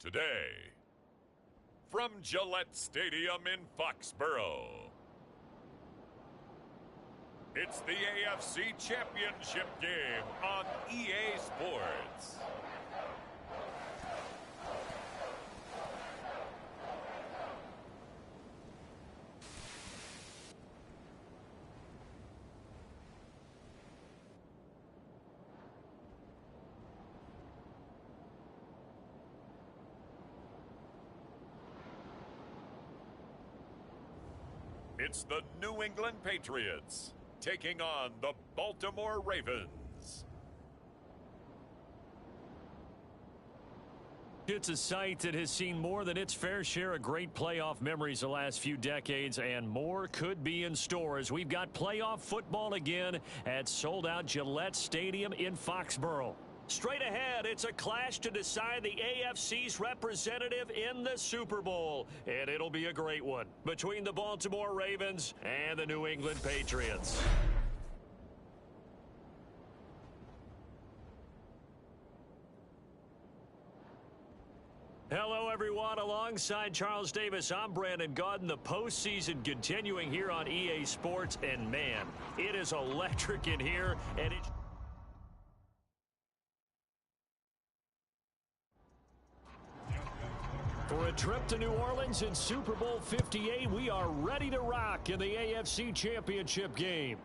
today. From Gillette Stadium in Foxborough, it's the AFC Championship game on EA Sports. It's the New England Patriots taking on the Baltimore Ravens. It's a site that has seen more than its fair share of great playoff memories the last few decades, and more could be in store as we've got playoff football again at sold-out Gillette Stadium in Foxborough. Straight ahead, it's a clash to decide the AFC's representative in the Super Bowl, and it'll be a great one between the Baltimore Ravens and the New England Patriots. Hello, everyone. Alongside Charles Davis, I'm Brandon Gaudin. The postseason continuing here on EA Sports, and man, it is electric in here, and it's... For a trip to New Orleans in Super Bowl 58, we are ready to rock in the AFC Championship game.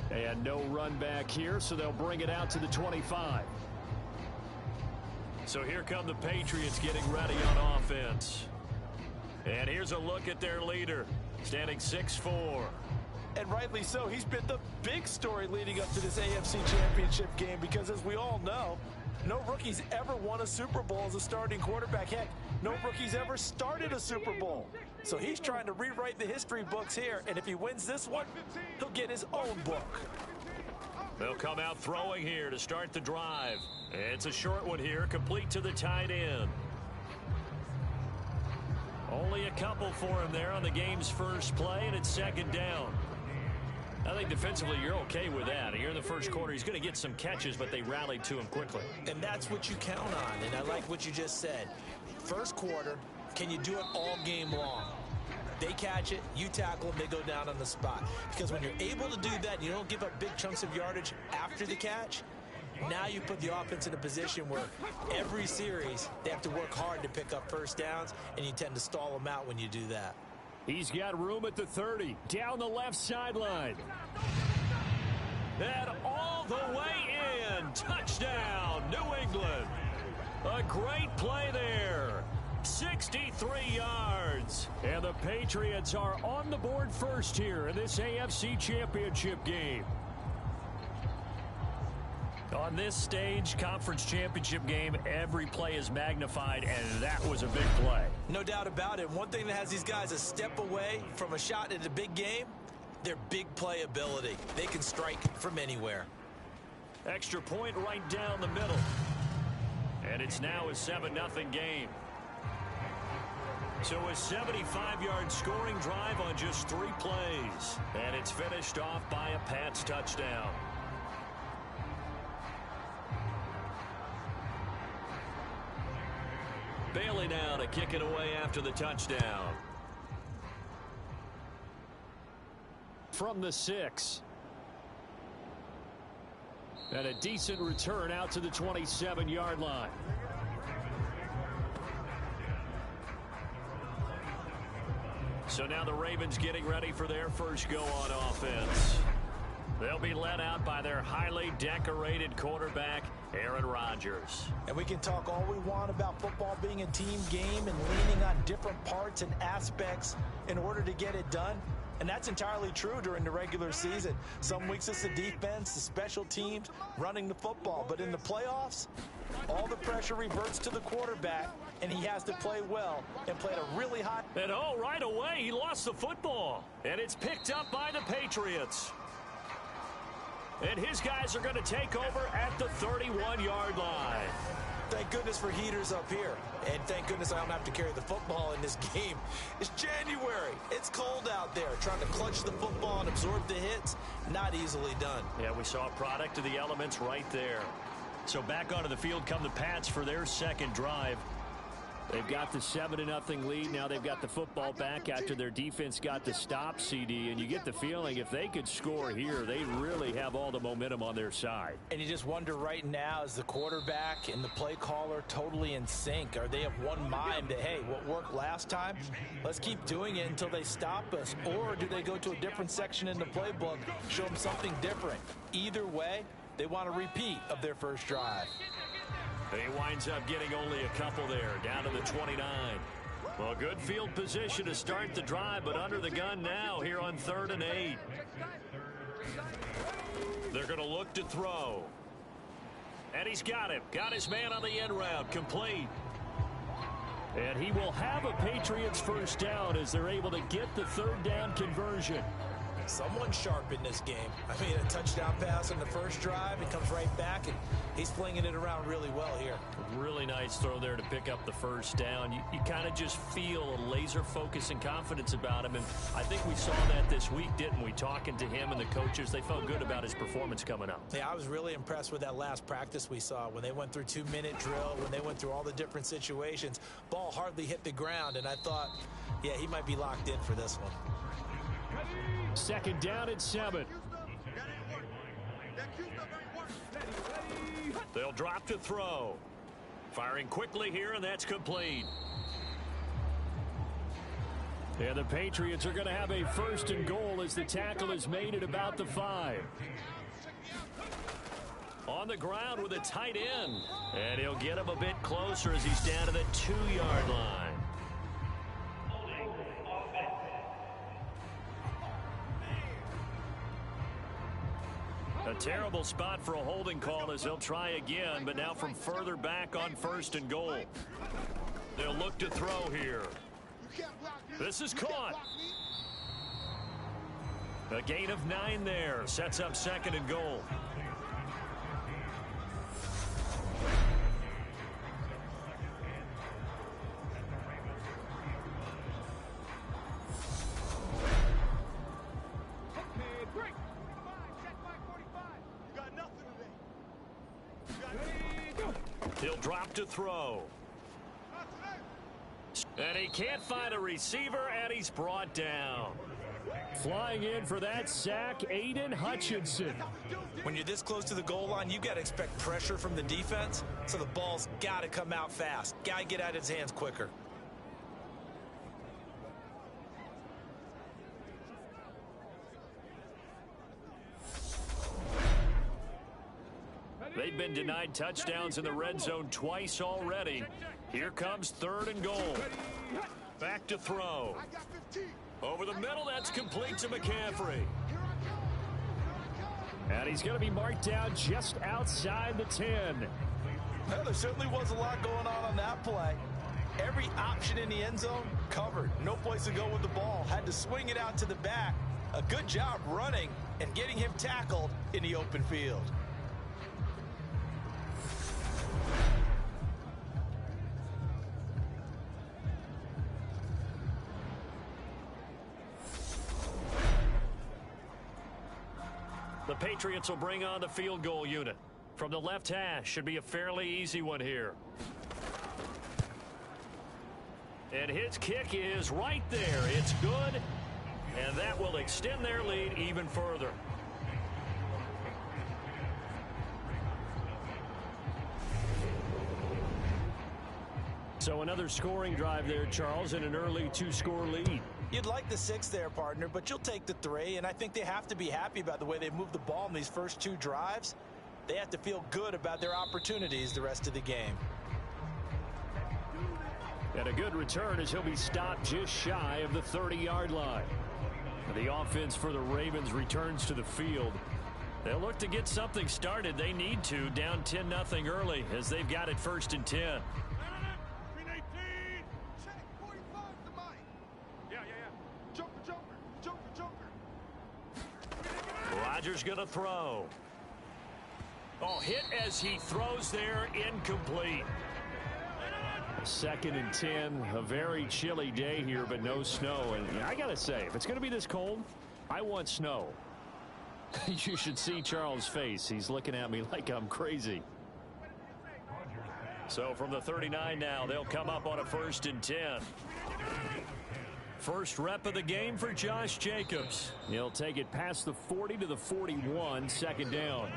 And no run back here, so they'll bring it out to the 25. So here come the Patriots getting ready on offense. And here's a look at their leader, standing 6'4". And rightly so. He's been the big story leading up to this AFC Championship game because, as we all know, no rookie's ever won a Super Bowl as a starting quarterback. Heck, no rookie's ever started a Super Bowl. So he's trying to rewrite the history books here, and if he wins this one, he'll get his own book. They'll come out throwing here to start the drive. It's a short one here, complete to the tight end. Only a couple for him there on the game's first play, and it's second down. I think defensively you're okay with that. Here in the first quarter, he's going to get some catches, but they rallied to him quickly. And that's what you count on, and I like what you just said. First quarter, can you do it all game long? They catch it, you tackle them, they go down on the spot. Because when you're able to do that, and you don't give up big chunks of yardage after the catch, now you put the offense in a position where every series they have to work hard to pick up first downs, and you tend to stall them out when you do that. He's got room at the 30, down the left sideline. And all the way in. Touchdown, New England. A great play there. 63 yards. And the Patriots are on the board first here in this AFC Championship game. On this stage, conference championship game, every play is magnified, and that was a big play. No doubt about it. One thing that has these guys a step away from a shot at a big game, their big play ability. They can strike from anywhere. Extra point right down the middle. And it's now a 7-0 game. So a 75-yard scoring drive on just 3 plays. And it's finished off by a Pats touchdown. Bailey now to kick it away after the touchdown. From the 6. And a decent return out to the 27-yard line. So now the Ravens getting ready for their first go on offense. They'll be led out by their highly decorated quarterback, Aaron Rodgers. And we can talk all we want about football being a team game and leaning on different parts and aspects in order to get it done. And that's entirely true during the regular season. Some weeks it's the defense, the special teams, running the football. But in the playoffs, all the pressure reverts to the quarterback, and he has to play well and play at a really high... And right away, he lost the football. And it's picked up by the Patriots. And his guys are going to take over at the 31-yard line. Thank goodness for heaters up here. And thank goodness I don't have to carry the football in this game. It's January. It's cold out there. Trying to clutch the football and absorb the hits, not easily done. Yeah, we saw a product of the elements right there. So back onto the field come the Pats for their second drive. They've got the 7-0 lead. Now they've got the football back after their defense got the stop, CD. And you get the feeling if they could score here, they really have all the momentum on their side. And you just wonder right now, is the quarterback and the play caller totally in sync? Are they of one mind that, hey, what worked last time, let's keep doing it until they stop us? Or do they go to a different section in the playbook, show them something different? Either way, they want a repeat of their first drive. He winds up getting only a couple there, down to the 29. Well, good field position to start the drive, but under the gun now here on 3rd and 8. They're going to look to throw. And he's got him. Got his man on the end route. Complete. And he will have a Patriots first down as they're able to get the 3rd down conversion. Someone sharp in this game. I mean, a touchdown pass on the first drive. It comes right back, and he's flinging it around really well here. Really nice throw there to pick up the first down. You kind of just feel a laser focus and confidence about him, and I think we saw that this week, didn't we? Talking to him and the coaches, they felt good about his performance coming up. Yeah, I was really impressed with that last practice we saw when they went through 2-minute drill, when they went through all the different situations. Ball hardly hit the ground, and I thought, yeah, he might be locked in for this one. 2nd down at 7. They'll drop to throw. Firing quickly here, and that's complete. And the Patriots are going to have a 1st and goal as the tackle is made at about the 5. On the ground with a tight end. And he'll get him a bit closer as he's down to the 2-yard line. A terrible spot for a holding call as they'll try again, but now from further back on 1st and goal. They'll look to throw here. This is caught. A gain of 9 there. Sets up 2nd and goal. He'll drop to throw. And he can't find a receiver, and he's brought down. Flying in for that sack, Aiden Hutchinson. When you're this close to the goal line, you've got to expect pressure from the defense, so the ball's got to come out fast. Got to get out of his hands quicker. They've been denied touchdowns in the red zone twice already. Here comes 3rd and goal. Back to throw. Over the middle, that's complete to McCaffrey. And he's going to be marked down just outside the 10. Well, there certainly was a lot going on that play. Every option in the end zone covered. No place to go with the ball. Had to swing it out to the back. A good job running and getting him tackled in the open field. The Patriots will bring on the field goal unit. From the left hash, should be a fairly easy one here. And his kick is right there. It's good, and that will extend their lead even further. So another scoring drive there, Charles, and an early 2-score lead. You'd like the 6 there, partner, but you'll take the 3, and I think they have to be happy about the way they moved the ball in these first 2 drives. They have to feel good about their opportunities the rest of the game. And a good return as he'll be stopped just shy of the 30-yard line. The offense for the Ravens returns to the field. They'll look to get something started. They need to, down 10-0 early as they've got it 1st and 10. Rodgers going to throw. Oh, hit as he throws there, incomplete. 2nd and 10, a very chilly day here, but no snow. And I got to say, if it's going to be this cold, I want snow. You should see Charles' face. He's looking at me like I'm crazy. So from the 39 now, they'll come up on a 1st and 10. First rep of the game for Josh Jacobs. He'll take it past the 40 to the 41, 2nd down.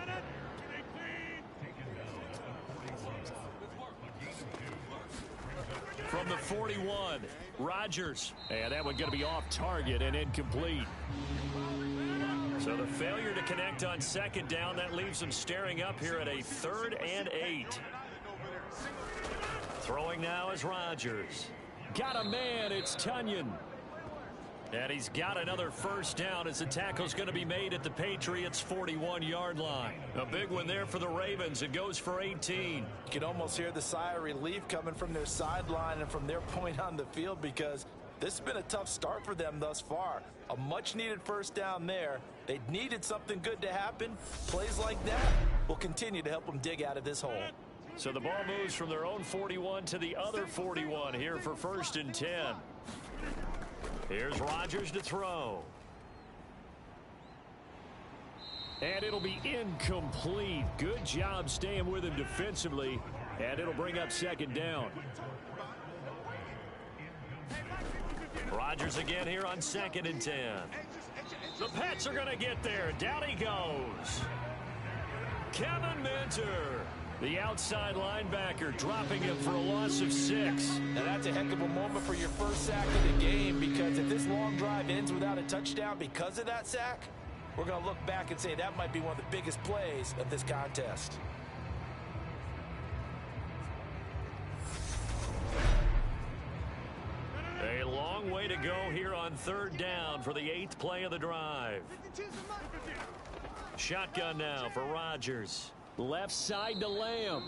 From the 41, Rodgers. And that one going to be off target and incomplete. So the failure to connect on 2nd down, that leaves them staring up here at a 3rd and 8. Throwing now is Rodgers. Got a man, it's Tunyon. And he's got another 1st down as the tackle's going to be made at the Patriots' 41-yard line. A big one there for the Ravens. It goes for 18. You can almost hear the sigh of relief coming from their sideline and from their point on the field, because this has been a tough start for them thus far. A much-needed 1st down there. They needed something good to happen. Plays like that will continue to help them dig out of this hole. So the ball moves from their own 41 to the other 41 here for 1st and 10. Here's Rodgers to throw. And it'll be incomplete. Good job staying with him defensively. And it'll bring up 2nd down. Rodgers again here on 2nd and 10. The Pats are going to get there. Down he goes. Kevin Minter, the outside linebacker, dropping him for a loss of 6. Now that's a heck of a moment for your first sack of the game, because if this long drive ends without a touchdown because of that sack, we're going to look back and say that might be one of the biggest plays of this contest. A long way to go here on 3rd down for the 8th play of the drive. Shotgun now for Rodgers. Left side to Lamb.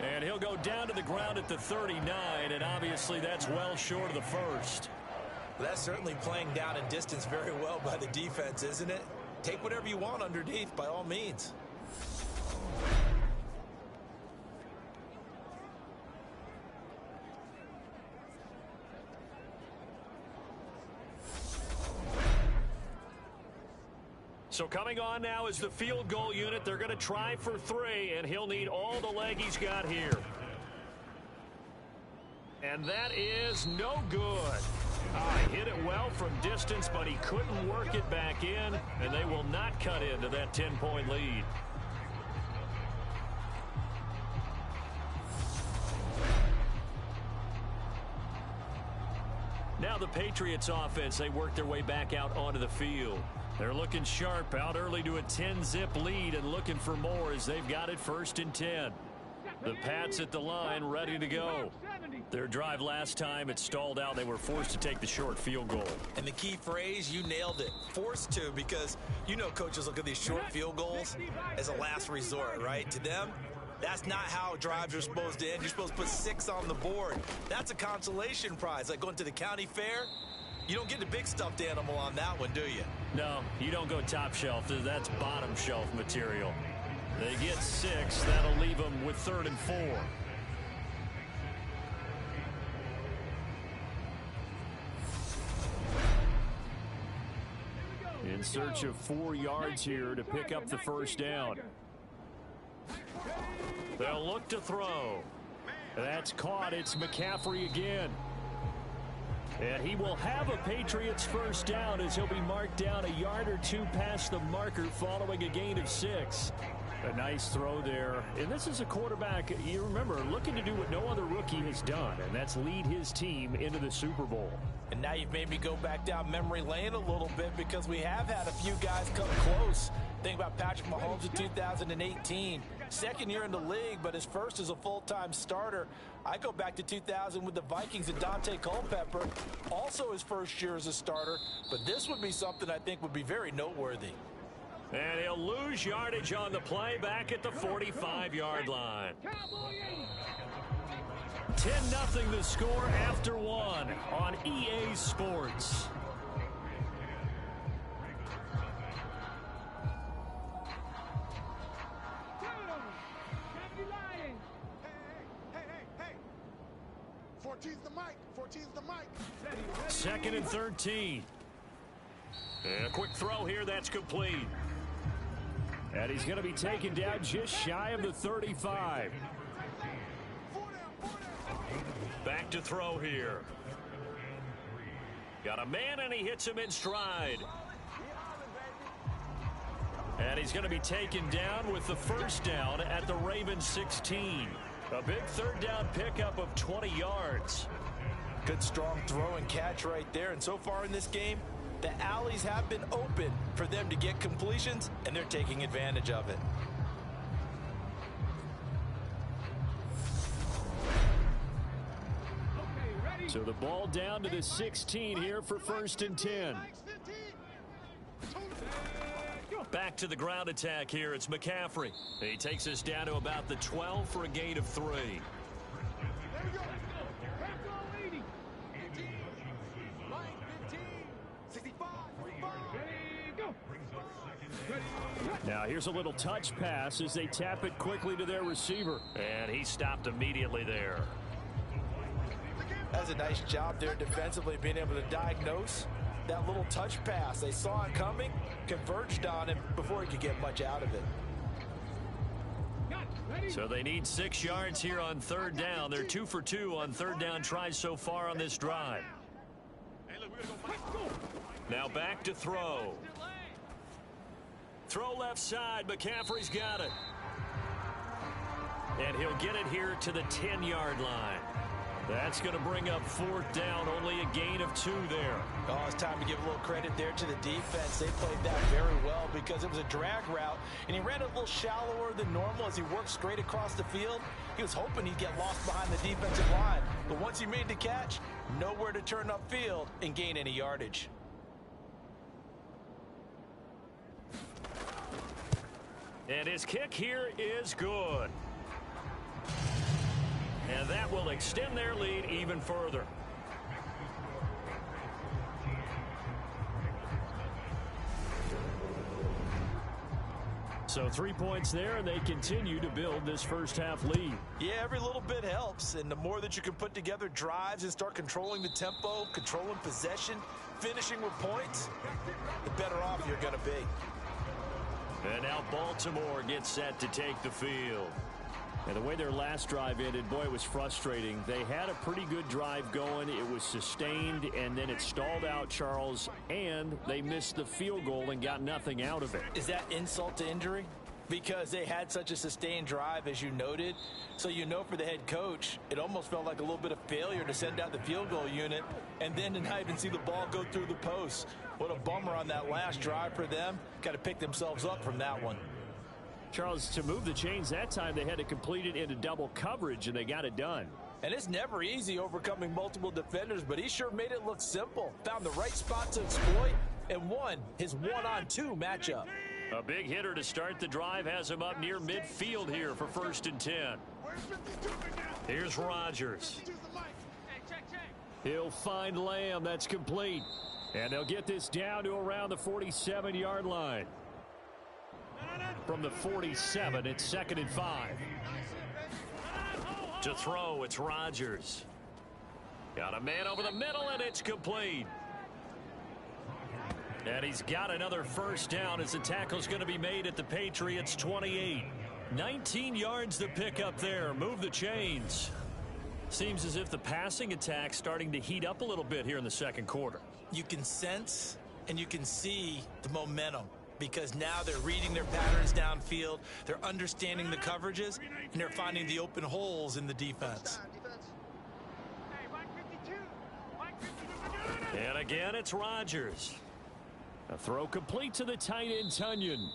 And he'll go down to the ground at the 39, and obviously that's well short of the 1st. That's certainly playing down in distance very well by the defense, isn't it? Take whatever you want underneath by all means. So coming on now is the field goal unit. They're going to try for 3, and he'll need all the leg he's got here. And that is no good. Hit it well from distance, but he couldn't work it back in, and they will not cut into that 10-point lead. Now the Patriots offense, they work their way back out onto the field. They're looking sharp, out early to a 10-zip lead and looking for more as they've got it 1st and 10. The Pats at the line ready to go. Their drive last time, it stalled out. They were forced to take the short field goal. And the key phrase, you nailed it, forced to, because you know coaches look at these short field goals as a last resort, right? To them, that's not how drives are supposed to end. You're supposed to put 6 on the board. That's a consolation prize, like going to the county fair. You don't get the big stuffed animal on that one, do you? No, you don't go top shelf. That's bottom shelf material. They get 6. That'll leave them with 3rd and 4. In search of 4 yards here to pick up the 1st down. They'll look to throw. That's caught. It's McCaffrey again. And he will have a Patriots 1st down as he'll be marked down a yard or 2 past the marker following a gain of 6. A nice throw there. And this is a quarterback, you remember, looking to do what no other rookie has done, and that's lead his team into the Super Bowl. And now you've made me go back down memory lane a little bit, because we have had a few guys come close. Think about Patrick Mahomes in 2018. 2nd year in the league, but his first as a full-time starter. I go back to 2000 with the Vikings and Dante Culpepper. Also his 1st year as a starter. But this would be something I think would be very noteworthy. And he'll lose yardage on the play back at the 45-yard line. 10-0 the score after 1 on EA Sports. Hey. 14's the mic. 14's the mic. 2nd and 13. And a quick throw here, that's complete. And he's going to be taken down just shy of the 35. Back to throw here. Got a man, and he hits him in stride. And he's going to be taken down with the first down at the Ravens 16. A big third down pickup of 20 yards. Good strong throw and catch right there. And so far in this game, the alleys have been open for them to get completions, and they're taking advantage of it. So the ball down to the 16 here for 1st and 10. Back to the ground attack here. It's McCaffrey. He takes us down to about the 12 for a gain of 3. Now here's a little touch pass as they tap it quickly to their receiver. And he stopped immediately there. That's a nice job there defensively, being able to diagnose that little touch pass. They saw it coming, converged on him before he could get much out of it. So they need 6 yards here on 3rd down. They're 2 for 2 on 3rd down tries so far on this drive. Now back to throw. Throw left side. McCaffrey's got it. And he'll get it here to the 10-yard line. That's going to bring up 4th down, only a gain of 2 there. Oh, it's time to give a little credit there to the defense. They played that very well because it was a drag route, and he ran a little shallower than normal as he worked straight across the field. He was hoping he'd get lost behind the defensive line, but once he made the catch, nowhere to turn upfield and gain any yardage. And his kick here is good. And that will extend their lead even further. So 3 points there, and they continue to build this first half lead. Yeah, every little bit helps, and the more that you can put together drives and start controlling the tempo, controlling possession, finishing with points, the better off you're going to be. And now Baltimore gets set to take the field. And the way their last drive ended, boy, it was frustrating. They had a pretty good drive going. It was sustained, and then it stalled out, Charles, and they missed the field goal and got nothing out of it. Is that insult to injury? Because they had such a sustained drive, as you noted. So you know for the head coach, it almost felt like a little bit of failure to send out the field goal unit and then to not even see the ball go through the post. What a bummer on that last drive for them. Got to pick themselves up from that one. Charles, to move the chains that time, they had to complete it into double coverage, and they got it done. And it's never easy overcoming multiple defenders, but he sure made it look simple. Found the right spot to exploit and won his 1-on-2 matchup. A big hitter to start the drive has him up near midfield here for 1st and 10. Here's Rodgers. He'll find Lamb. That's complete. And they'll get this down to around the 47-yard line. From the 47, it's 2nd and 5. To throw, it's Rodgers. Got a man over the middle, and it's complete. And he's got another first down as the tackle's going to be made at the Patriots 28. 19 yards to pick up there. Move the chains. Seems as if the passing attack's starting to heat up a little bit here in the second quarter. You can sense and you can see the momentum because now they're reading their patterns downfield, they're understanding the coverages, and they're finding the open holes in the defense. And again, it's Rodgers. A throw complete to the tight end, Tunyon.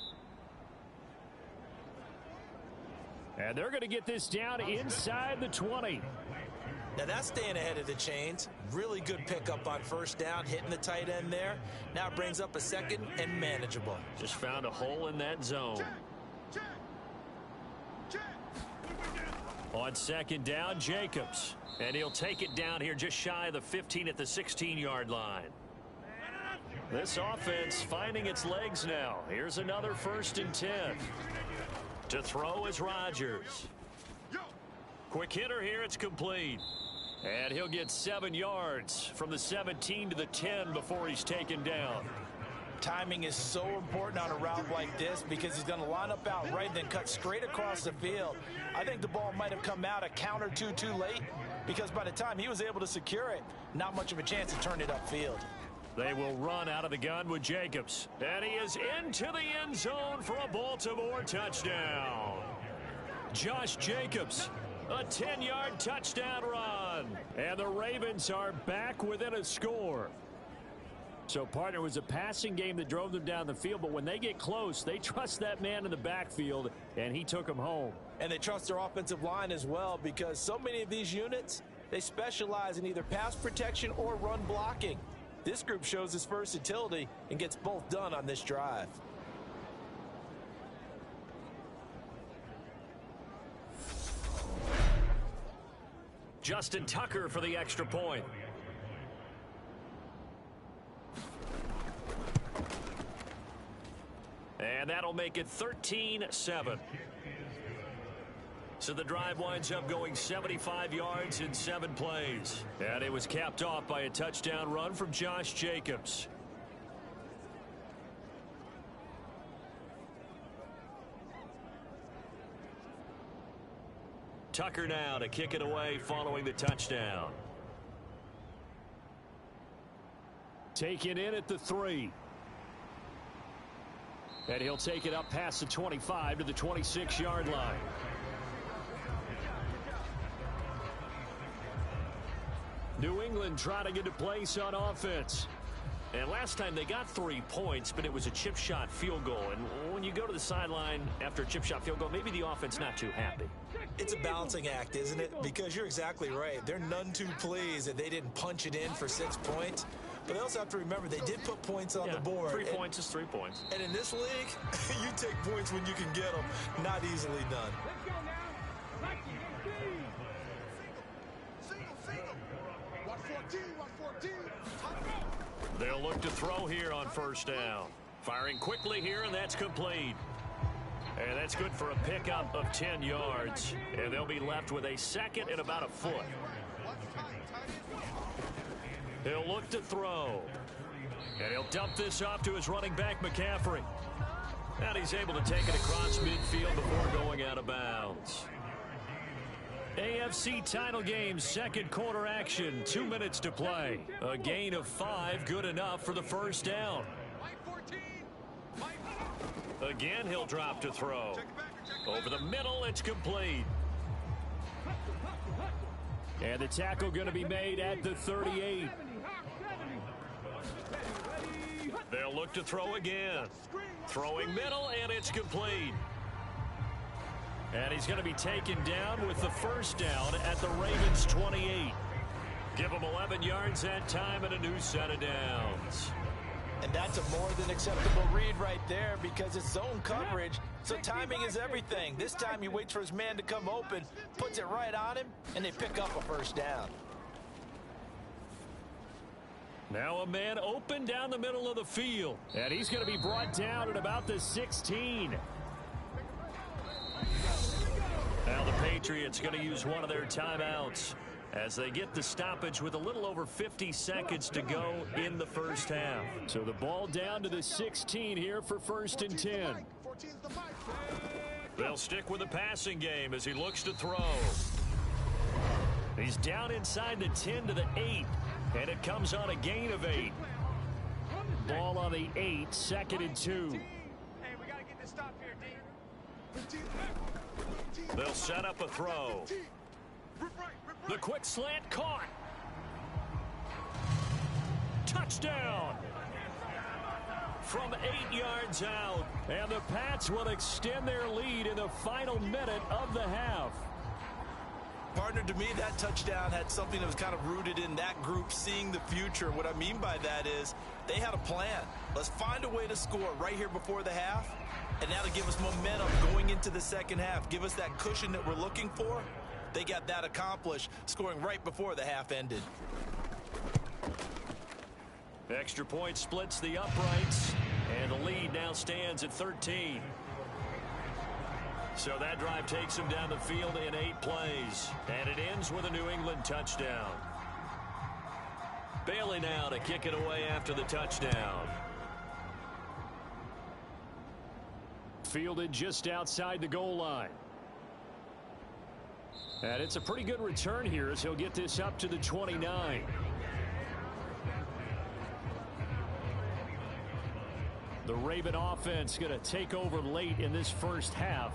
And they're going to get this down inside the 20. Now that's staying ahead of the chains. Really good pickup on first down, hitting the tight end there. Now it brings up a second and manageable. Just found a hole in that zone. On second down, Jacobs. And he'll take it down here just shy of the 15 at the 16-yard line. This offense finding its legs now. Here's another 1st and 10. To throw is Rodgers. Quick hitter here, it's complete. And he'll get 7 yards from the 17 to the 10 before he's taken down. Timing is so important on a route like this because he's going to line up out right and then cut straight across the field. I think the ball might have come out a count or two too late because by the time he was able to secure it, not much of a chance to turn it upfield. They will run out of the gun with Jacobs. And he is into the end zone for a Baltimore touchdown. Josh Jacobs, a 10-yard touchdown run. And the Ravens are back within a score. So, partner, was a passing game that drove them down the field, but when they get close, they trust that man in the backfield, and he took them home. And they trust their offensive line as well because so many of these units, they specialize in either pass protection or run blocking. This group shows its versatility and gets both done on this drive. Justin Tucker for the extra point. And that'll make it 13-7. So the drive winds up going 75 yards in 7 plays. And it was capped off by a touchdown run from Josh Jacobs. Tucker now to kick it away following the touchdown. Taken in at the 3. And he'll take it up past the 25 to the 26-yard line. New England trying to get a place on offense. And last time they got 3 points, but it was a chip shot field goal. And when you go to the sideline after a chip shot field goal, maybe the offense not too happy. It's a balancing act, isn't it? Because you're exactly right. They're none too pleased that they didn't punch it in for 6 points. But they also have to remember they did put points on the board. 3 points is 3 points. And in this league, you take points when you can get them. Not easily done. They'll look to throw here on first down. Firing quickly here, and that's complete. And that's good for a pickup of 10 yards. And they'll be left with a second and about a foot. He'll look to throw. And he'll dump this off to his running back, McCaffrey. And he's able to take it across midfield before going out of bounds. AFC title game, second quarter action, 2 minutes to play. A gain of 5, good enough for the first down. Again, he'll drop to throw. Over the middle, it's complete. And the tackle going to be made at the 38. They'll look to throw again. Throwing middle, and it's complete. And he's going to be taken down with the first down at the Ravens 28. Give him 11 yards that time and a new set of downs. And that's a more than acceptable read right there because it's zone coverage, so timing is everything. This time he waits for his man to come open, puts it right on him, and they pick up a first down. Now a man open down the middle of the field, and he's going to be brought down at about the 16. Now the Patriots going to use one of their timeouts as they get the stoppage with a little over 50 seconds to go in the first half. So the ball down to the 16 here for first and 10. They'll stick with the passing game as he looks to throw. He's down inside the 10 to the 8, and it comes on a gain of 8. Ball on the 8, second and 2. Hey, we got to get this stop here, D. They'll set up a throw. The quick slant caught. Touchdown. From 8 yards out. And the Pats will extend their lead in the final minute of the half. Partner, to me, that touchdown had something that was kind of rooted in that group seeing the future. What I mean by that is they had a plan. Let's find a way to score right here before the half. And that'll give us momentum going into the second half. Give us that cushion that we're looking for. They got that accomplished, scoring right before the half ended. Extra point splits the uprights, and the lead now stands at 13. So that drive takes him down the field in 8 plays, and it ends with a New England touchdown. Bailey now to kick it away after the touchdown. fielded just outside the goal line. And it's a pretty good return here as he'll get this up to the 29. The Raven offense going to take over late in this first half.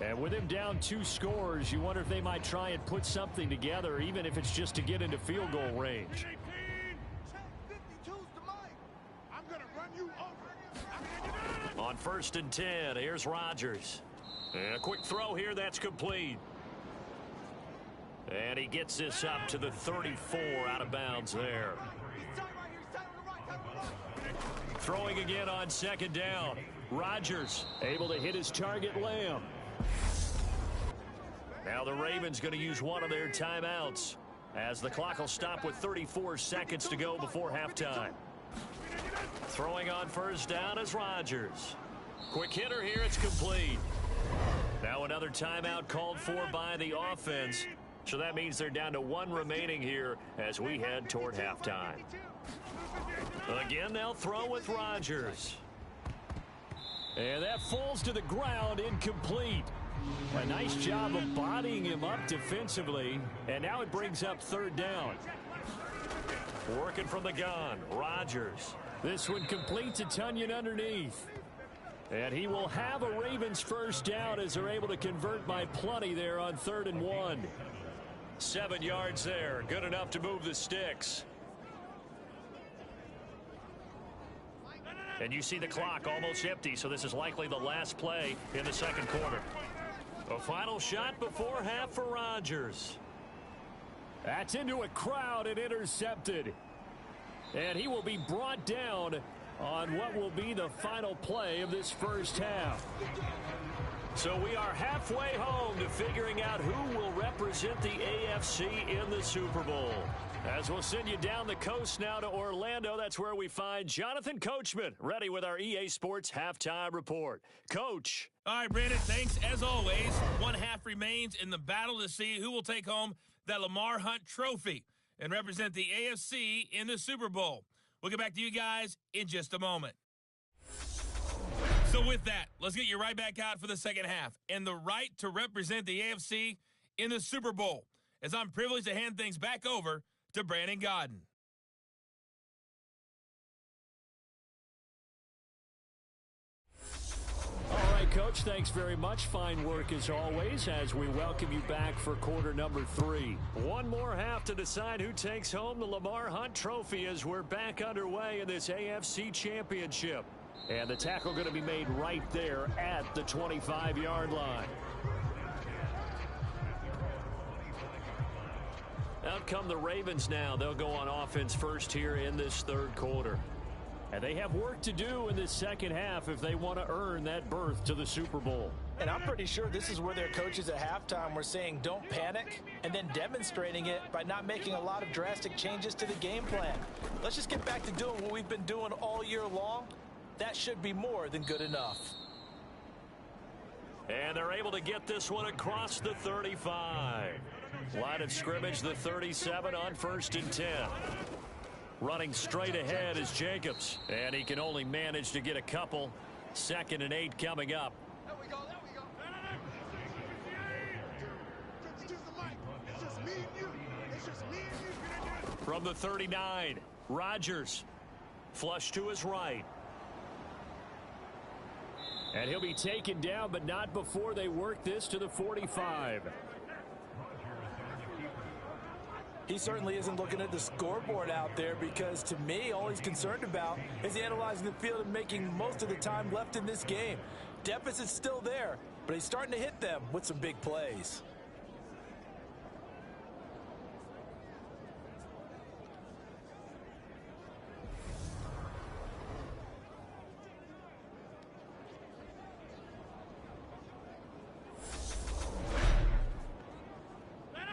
And with him down 2 scores, you wonder if they might try and put something together, even if it's just to get into field goal range. On 1st and 10, here's Rodgers. And a quick throw here, that's complete. And he gets this up to the 34, out of bounds there. Throwing again on 2nd down. Rodgers able to hit his target, Lamb. Now the Ravens going to use one of their timeouts as the clock will stop with 34 seconds to go before halftime. Throwing on 1st down is Rodgers. Quick hitter here, it's complete. Now another timeout called for by the offense. So that means they're down to 1 remaining here as we head toward halftime. Again, they'll throw with Rodgers. And that falls to the ground, incomplete. A nice job of bodying him up defensively. And now it brings up 3rd down. Working from the gun, Rodgers. This one completes a Tunyon underneath. And he will have a Ravens 1st down as they're able to convert by plenty there on 3rd and 1. 7 yards there, good enough to move the sticks. And you see the clock almost empty, so this is likely the last play in the 2nd quarter. A final shot before half for Rodgers. That's into a crowd and intercepted. And he will be brought down on what will be the final play of this first half. So we are halfway home to figuring out who will represent the AFC in the Super Bowl. As we'll send you down the coast now to Orlando, that's where we find Jonathan Coachman, ready with our EA Sports Halftime Report. Coach. All right, Brandon, thanks. As always, 1 half remains in the battle to see who will take home that Lamar Hunt trophy and represent the AFC in the Super Bowl. We'll get back to you guys in just a moment. So with that, let's get you right back out for the 2nd half and the right to represent the AFC in the Super Bowl, as I'm privileged to hand things back over to Brandon Godden. All right, Coach, thanks very much. Fine work as always as we welcome you back for quarter number 3. 1 more half to decide who takes home the Lamar Hunt trophy as we're back underway in this AFC Championship. And the tackle going to be made right there at the 25-yard line. Out come the Ravens now. They'll go on offense first here in this 3rd quarter. And they have work to do in this 2nd half if they want to earn that berth to the Super Bowl. And I'm pretty sure this is where their coaches at halftime were saying don't panic, and then demonstrating it by not making a lot of drastic changes to the game plan. Let's just get back to doing what we've been doing all year long. That should be more than good enough. And they're able to get this one across the 35. Line of scrimmage, the 37 on 1st and 10. Running straight ahead is Jacobs. And he can only manage to get a couple. 2nd and 8 coming up. There we go. It's just me and you. It's just me and you. From the 39, Rodgers. Flush to his right. And he'll be taken down, but not before they work this to the 45. He certainly isn't looking at the scoreboard out there, because to me, all he's concerned about is analyzing the field and making most of the time left in this game. Deficit's still there, but he's starting to hit them with some big plays.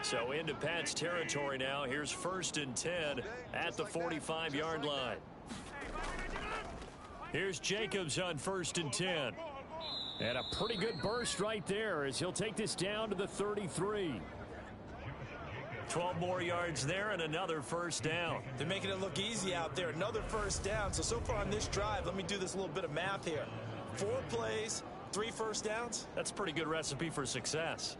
So into Pat's territory now. Here's 1st and 10 at the 45-yard line. Here's Jacobs on 1st and 10. And a pretty good burst right there as he'll take this down to the 33. 12 more yards there and another 1st down. They're making it look easy out there. Another 1st down. So far on this drive, let me do this little bit of math here. 4 plays, 3 first downs? That's a pretty good recipe for success.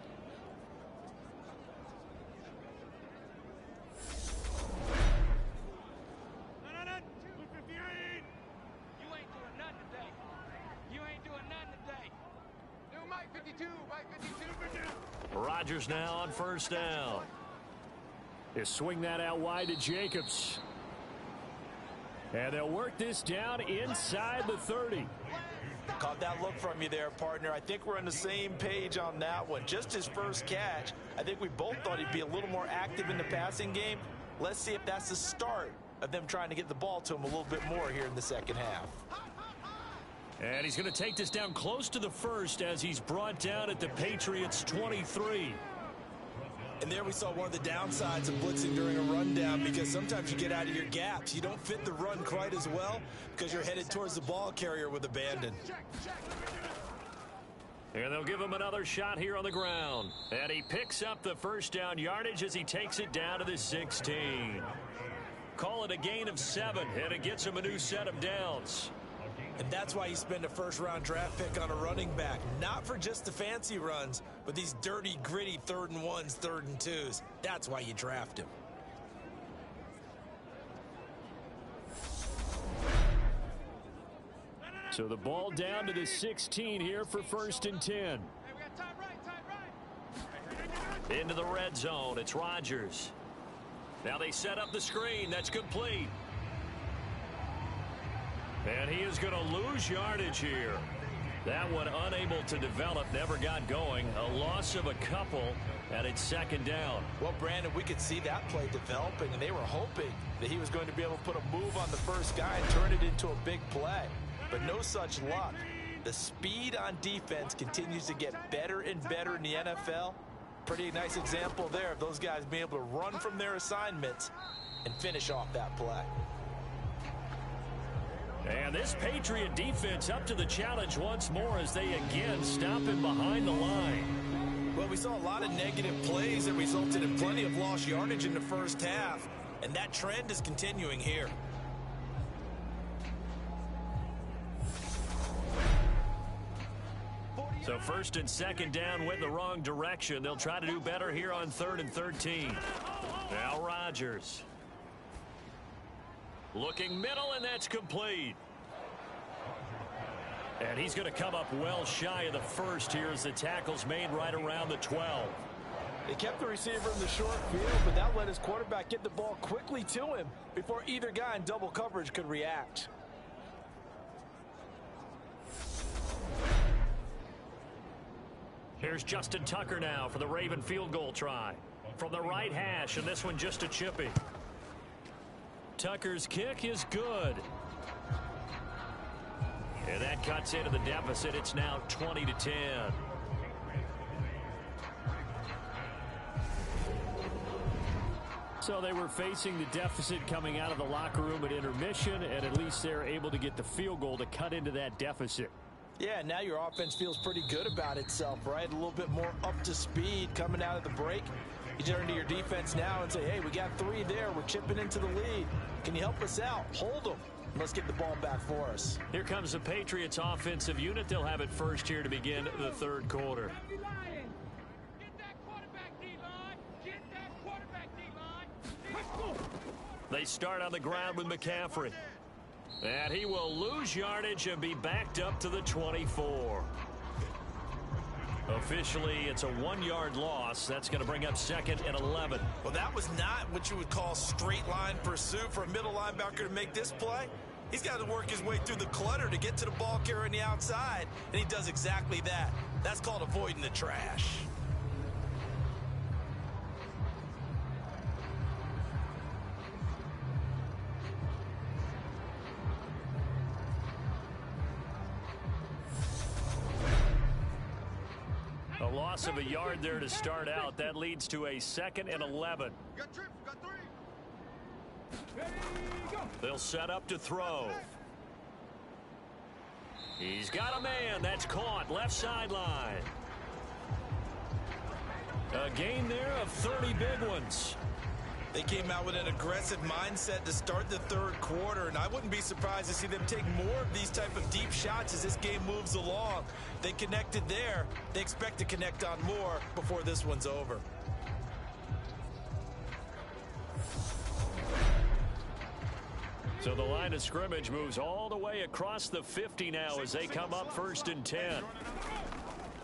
Rodgers now on first down. They swing that out wide to Jacobs. And they'll work this down inside the 30. Caught that look from you there, partner. I think we're on the same page on that one. Just his first catch. I think we both thought he'd be a little more active in the passing game. Let's see if that's the start of them trying to get the ball to him a little bit more here in the second half. And he's going to take this down close to the first as he's brought down at the Patriots' 23. And there we saw one of the downsides of blitzing during a rundown, because sometimes you get out of your gaps. You don't fit the run quite as well because you're headed towards the ball carrier with abandon. And they'll give him another shot here on the ground. And he picks up the first down yardage as he takes it down to the 16. Call it a gain of 7, and it gets him a new set of downs. And that's why you spend a first-round draft pick on a running back. Not for just the fancy runs, but these dirty, gritty 3rd and 1s, 3rd and 2s. That's why you draft him. So the ball down to the 16 here for 1st and 10. Into the red zone. It's Rodgers. Now they set up the screen. That's complete. And he is going to lose yardage here. That one unable to develop, never got going. A loss of a couple, and it's 2nd down. Well, Brandon, we could see that play developing, and they were hoping that he was going to be able to put a move on the first guy and turn it into a big play. But no such luck. The speed on defense continues to get better and better in the NFL. Pretty nice example there of those guys being able to run from their assignments and finish off that play. And this Patriot defense up to the challenge once more as they again stop him behind the line. Well, we saw a lot of negative plays that resulted in plenty of lost yardage in the first half, and that trend is continuing here. So 1st and 2nd down went the wrong direction. They'll try to do better here on 3rd and 13. Now Rodgers. Looking middle, and that's complete. And he's going to come up well shy of the first here as the tackle's made right around the 12. They kept the receiver in the short field, but that let his quarterback get the ball quickly to him before either guy in double coverage could react. Here's Justin Tucker now for the Raven field goal try. From the right hash, and this one just a chippy. Tucker's kick is good. And that cuts into the deficit. It's now 20-10. So they were facing the deficit coming out of the locker room at intermission, and at least they're able to get the field goal to cut into that deficit. Yeah, now your offense feels pretty good about itself, right? A little bit more up to speed coming out of the break. You turn to your defense now and say, hey, we got 3 there. We're chipping into the lead. Can you help us out? Hold them. Let's get the ball back for us. Here comes the Patriots offensive unit. They'll have it first here to begin the 3rd quarter. They start on the ground with McCaffrey. And he will lose yardage and be backed up to the 24. Officially, it's a 1-yard loss. That's going to bring up 2nd and 11. Well, that was not what you would call straight line pursuit for a middle linebacker to make this play. He's got to work his way through the clutter to get to the ball carrier on the outside, and he does exactly that. That's called avoiding the trash. A loss of a yard there to start out. That leads to a 2nd and 11. They'll set up to throw. He's got a man. That's caught. Left sideline. A gain there of 30 big ones. They came out with an aggressive mindset to start the third quarter, and I wouldn't be surprised to see them take more of these type of deep shots as this game moves along. They connected there. They expect to connect on more before this one's over. So the line of scrimmage moves all the way across the 50 now as they come up 1st and 10.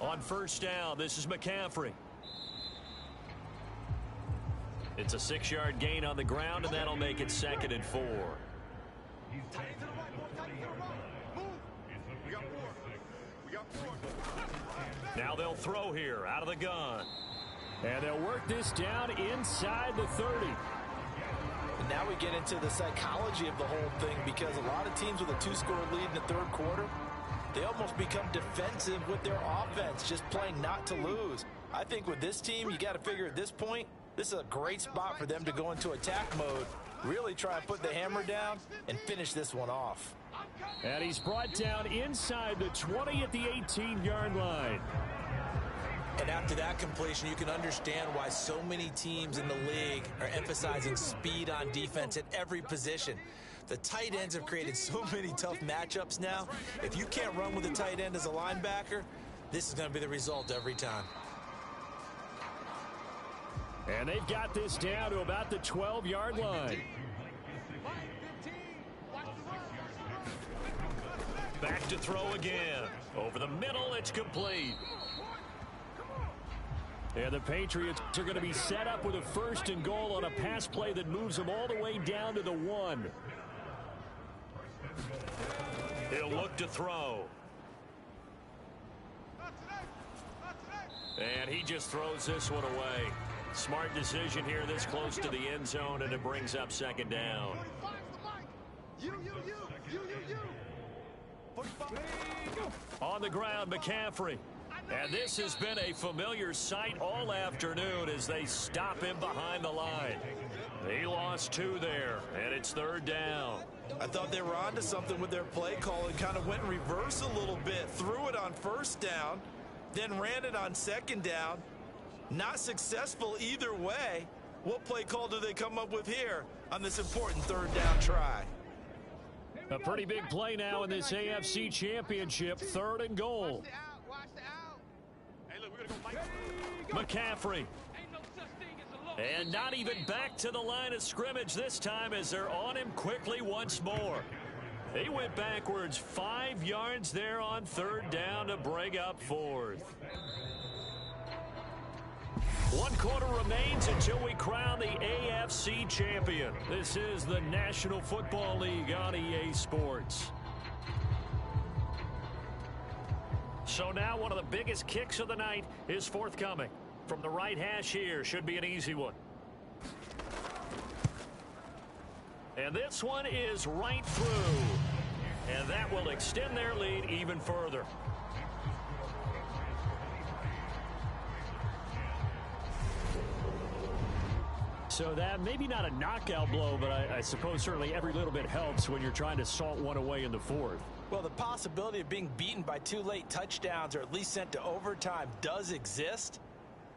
On first down, this is McCaffrey. It's a 6-yard gain on the ground, and that'll make it 2nd and 4. Now they'll throw here out of the gun. And they'll work this down inside the 30. And now we get into the psychology of the whole thing, because a lot of teams with a 2-score lead in the third quarter, they almost become defensive with their offense, just playing not to lose. I think with this team, you got to figure at this point, this is a great spot for them to go into attack mode, really try and put the hammer down and finish this one off. And he's brought down inside the 20 at the 18-yard line. And after that completion, you can understand why so many teams in the league are emphasizing speed on defense at every position. The tight ends have created so many tough matchups now. If you can't run with a tight end as a linebacker, this is going to be the result every time. And they've got this down to about the 12-yard line. Back to throw again. Over the middle, it's complete. And the Patriots are going to be set up with a 1st and goal on a pass play that moves them all the way down to the 1. He'll look to throw. And he just throws this one away. Smart decision here this close to the end zone, and it brings up 2nd down. On the ground, McCaffrey. And this has been a familiar sight all afternoon as they stop him behind the line. He lost 2 there, and it's 3rd down. I thought they were onto something with their play call and kind of went in reverse a little bit. Threw it on 1st down, then ran it on 2nd down. Not successful either way. What play call do they come up with here on this important 3rd down try? A pretty big play now in this AFC Championship. 3rd and goal. McCaffrey. And not even back to the line of scrimmage this time as they're on him quickly once more. He went backwards 5 yards there on 3rd down to bring up 4th. 1 quarter remains until we crown the AFC champion. This is the National Football League on EA Sports. So now one of the biggest kicks of the night is forthcoming. From the right hash here, should be an easy one. And this one is right through. And that will extend their lead even further. So that maybe not a knockout blow, but I suppose certainly every little bit helps when you're trying to salt one away in the 4th. Well, the possibility of being beaten by 2 late touchdowns or at least sent to overtime does exist.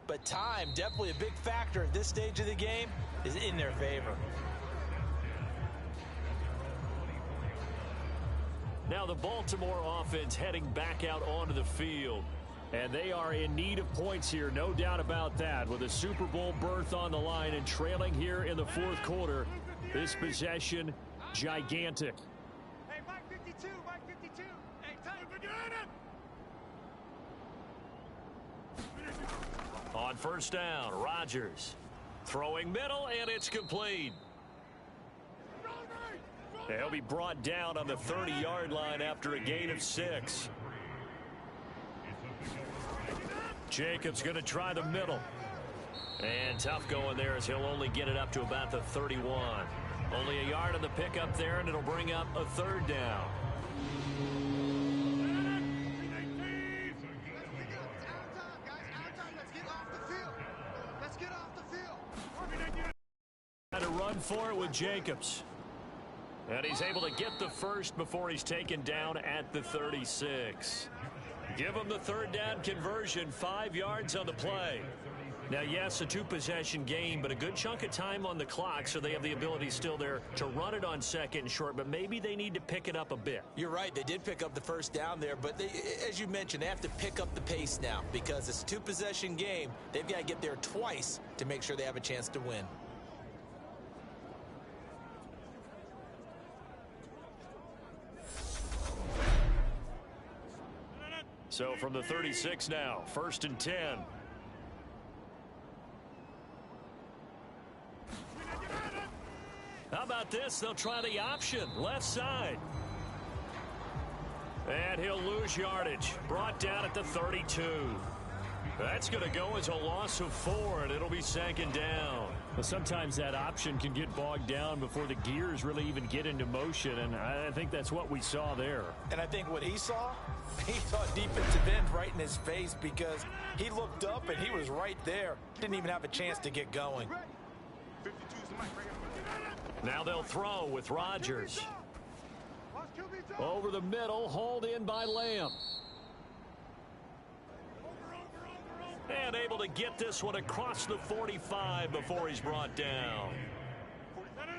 But time, definitely a big factor at this stage of the game, is in their favor. Now the Baltimore offense heading back out onto the field. And they are in need of points here, no doubt about that. With a Super Bowl berth on the line and trailing here in the 4th quarter, this possession, gigantic. Hey, Mike 52, Mike 52. Hey, time to get him. On 1st down, Rodgers throwing middle, and it's complete. He'll be brought down on the 30-yard line after a gain of 6. Jacobs going to try the middle. And tough going there as he'll only get it up to about the 31. Only a yard on the pickup there, and it'll bring up a 3rd down. Trying to run for it with Jacobs. And he's able to get the first before he's taken down at the 36. Give him the 3rd down conversion, 5 yards on the play. Now, yes, a two-possession game, but a good chunk of time on the clock, so they have the ability still there to run it on second and short, but maybe they need to pick it up a bit. You're right. They did pick up the first down there, but they, as you mentioned, they have to pick up the pace now because it's a two-possession game. They've got to get there twice to make sure they have a chance to win. So from the 36 now, 1st and 10. How about this? They'll try the option, left side. And he'll lose yardage. Brought down at the 32. That's going to go as a loss of 4, and it'll be 2nd down. Well, sometimes that option can get bogged down before the gears really even get into motion, and I think that's what we saw there. And I think what he saw defensive end right in his face because he looked up and he was right there. Didn't even have a chance to get going. Now they'll throw with Rodgers. Over the middle, hauled in by Lamb. And able to get this one across the 45 before he's brought down.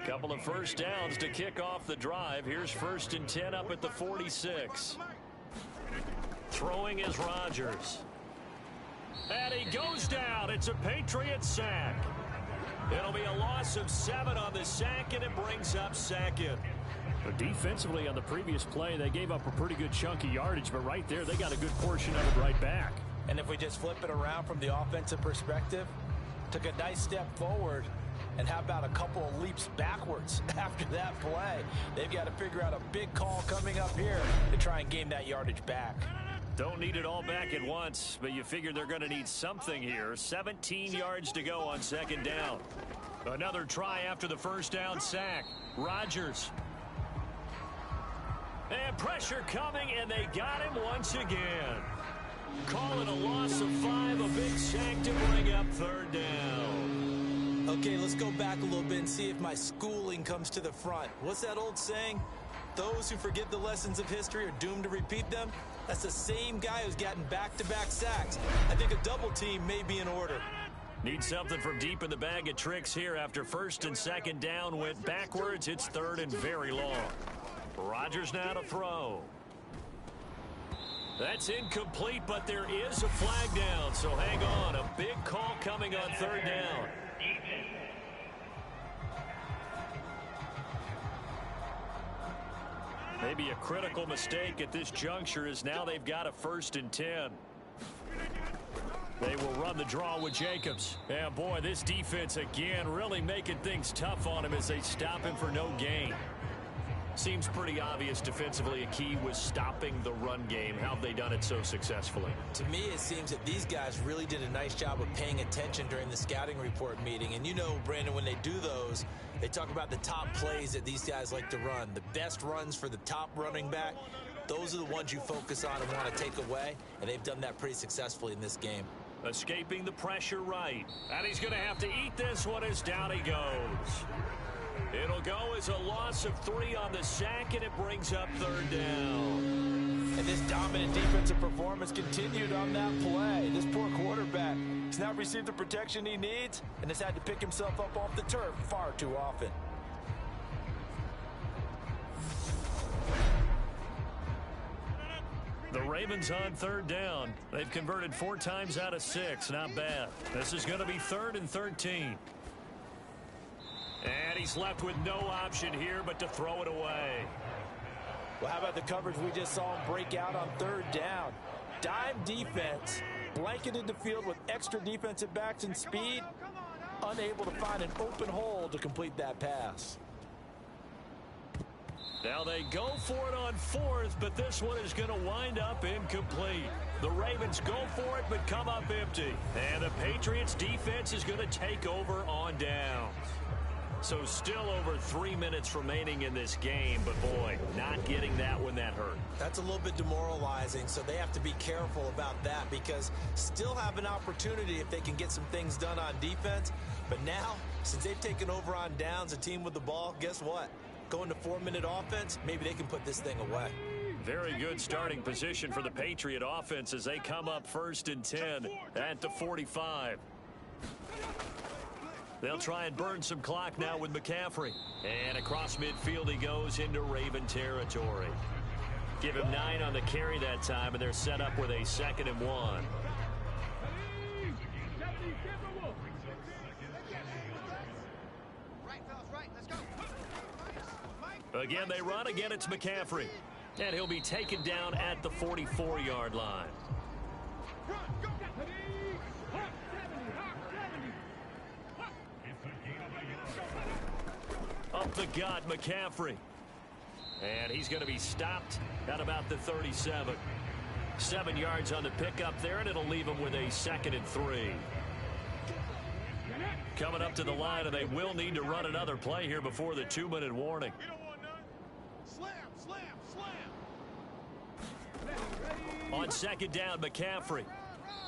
Couple of first downs to kick off the drive. Here's 1st and 10 up at the 46. Throwing is Rodgers. And he goes down. It's a Patriot sack. It'll be a loss of 7 on the sack, and it brings up 2nd. But defensively on the previous play, they gave up a pretty good chunk of yardage, but right there, they got a good portion of it right back. And if we just flip it around from the offensive perspective, took a nice step forward, and how about a couple of leaps backwards after that play? They've got to figure out a big call coming up here to try and gain that yardage back. Don't need it all back at once, but you figure they're going to need something here. 17 yards to go on 2nd down. Another try after the first down sack. Rodgers. And pressure coming, and they got him once again. Call it a loss of 5, a big sack to bring up 3rd down. Okay, let's go back a little bit and see if my schooling comes to the front. What's that old saying? Those who forget the lessons of history are doomed to repeat them. That's the same guy who's gotten back-to-back sacks. I think a double team may be in order. Need something from deep in the bag of tricks here after 1st and 2nd down went backwards. It's 3rd and very long. Rodgers now to throw. That's incomplete, but there is a flag down, so hang on. A big call coming on 3rd down. Maybe a critical mistake at this juncture is now they've got a 1st and 10. They will run the draw with Jacobs. Yeah, boy, this defense again really making things tough on him as they stop him for no gain. Seems pretty obvious defensively a key was stopping the run game. How have they done it so successfully? To me, it seems that these guys really did a nice job of paying attention during the scouting report meeting. And you know, Brandon, when they do those, they talk about the top plays that these guys like to run. The best runs for the top running back, those are the ones you focus on and want to take away. And they've done that pretty successfully in this game. Escaping the pressure right. And he's going to have to eat this one as down he goes. It'll go as a loss of 3 on the sack, and it brings up 3rd down. And this dominant defensive performance continued on that play. This poor quarterback has not received the protection he needs and has had to pick himself up off the turf far too often. The Ravens on 3rd down. They've converted 4 times out of 6. Not bad. This is going to be 3rd and 13. And he's left with no option here but to throw it away. Well, how about the coverage we just saw him break out on 3rd down? Dime defense, blanketed the field with extra defensive backs and speed, unable to find an open hole to complete that pass. Now they go for it on 4th, but this one is going to wind up incomplete. The Ravens go for it, but come up empty. And the Patriots defense is going to take over on downs. So still over 3 minutes remaining in this game, but boy, not getting that when that hurt. That's a little bit demoralizing, so they have to be careful about that because still have an opportunity if they can get some things done on defense. But now, since they've taken over on downs, a team with the ball, guess what? Going to 4-minute offense, maybe they can put this thing away. Very good starting position for the Patriot offense as they come up 1st and 10 at the 45. They'll try and burn some clock now with McCaffrey. And across midfield he goes into Raven territory. Give him 9 on the carry that time, and they're set up with a 2nd and 1. Again, they run. Again, it's McCaffrey. And he'll be taken down at the 44-yard line. Up the gut, McCaffrey. And he's going to be stopped at about the 37. 7 yards on the pickup there, and it'll leave him with a 2nd and 3. Coming up to the line, and they will need to run another play here before the 2-minute warning. On 2nd down, McCaffrey.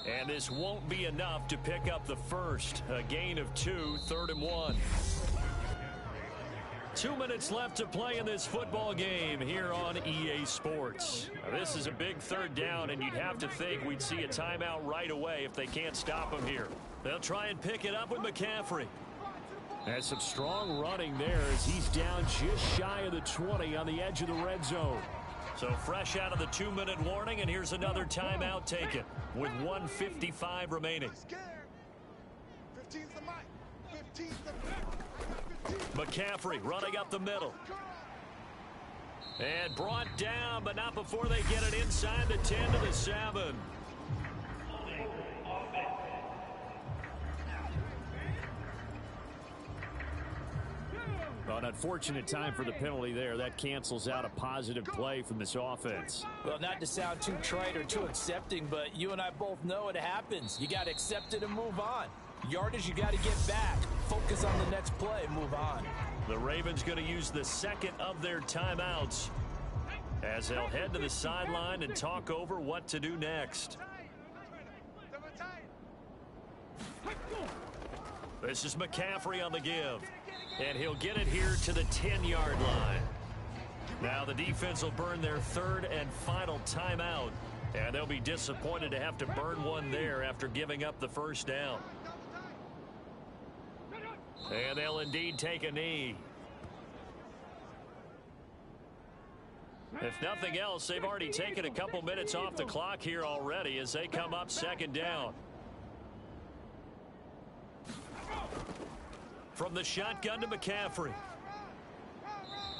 And this won't be enough to pick up the first. A gain of 2, 3rd and 1. 2 minutes left to play in this football game here on EA Sports. Now, this is a big 3rd down, and you'd have to think we'd see a timeout right away if they can't stop him here. They'll try and pick it up with McCaffrey. That's some strong running there as he's down just shy of the 20 on the edge of the red zone. So fresh out of the 2-minute warning, and here's another timeout taken with 1:55 remaining. 15's the mic. 15's the McCaffrey running up the middle. And brought down, but not before they get it inside the 10 to the 7. An unfortunate time for the penalty there. That cancels out a positive play from this offense. Well, not to sound too trite or too accepting, but you and I both know it happens. You got to accept it and move on. Yardage, you got to get back. Focus on the next play and move on. The Ravens going to use the 2nd of their timeouts as they'll head to the sideline and talk over what to do next. This is McCaffrey on the give. And he'll get it here to the 10-yard line. Now the defense will burn their 3rd and final timeout. And they'll be disappointed to have to burn one there after giving up the 1st down. And they'll indeed take a knee. If nothing else, they've already taken a couple minutes off the clock here already as they come up 2nd down. From the shotgun to McCaffrey.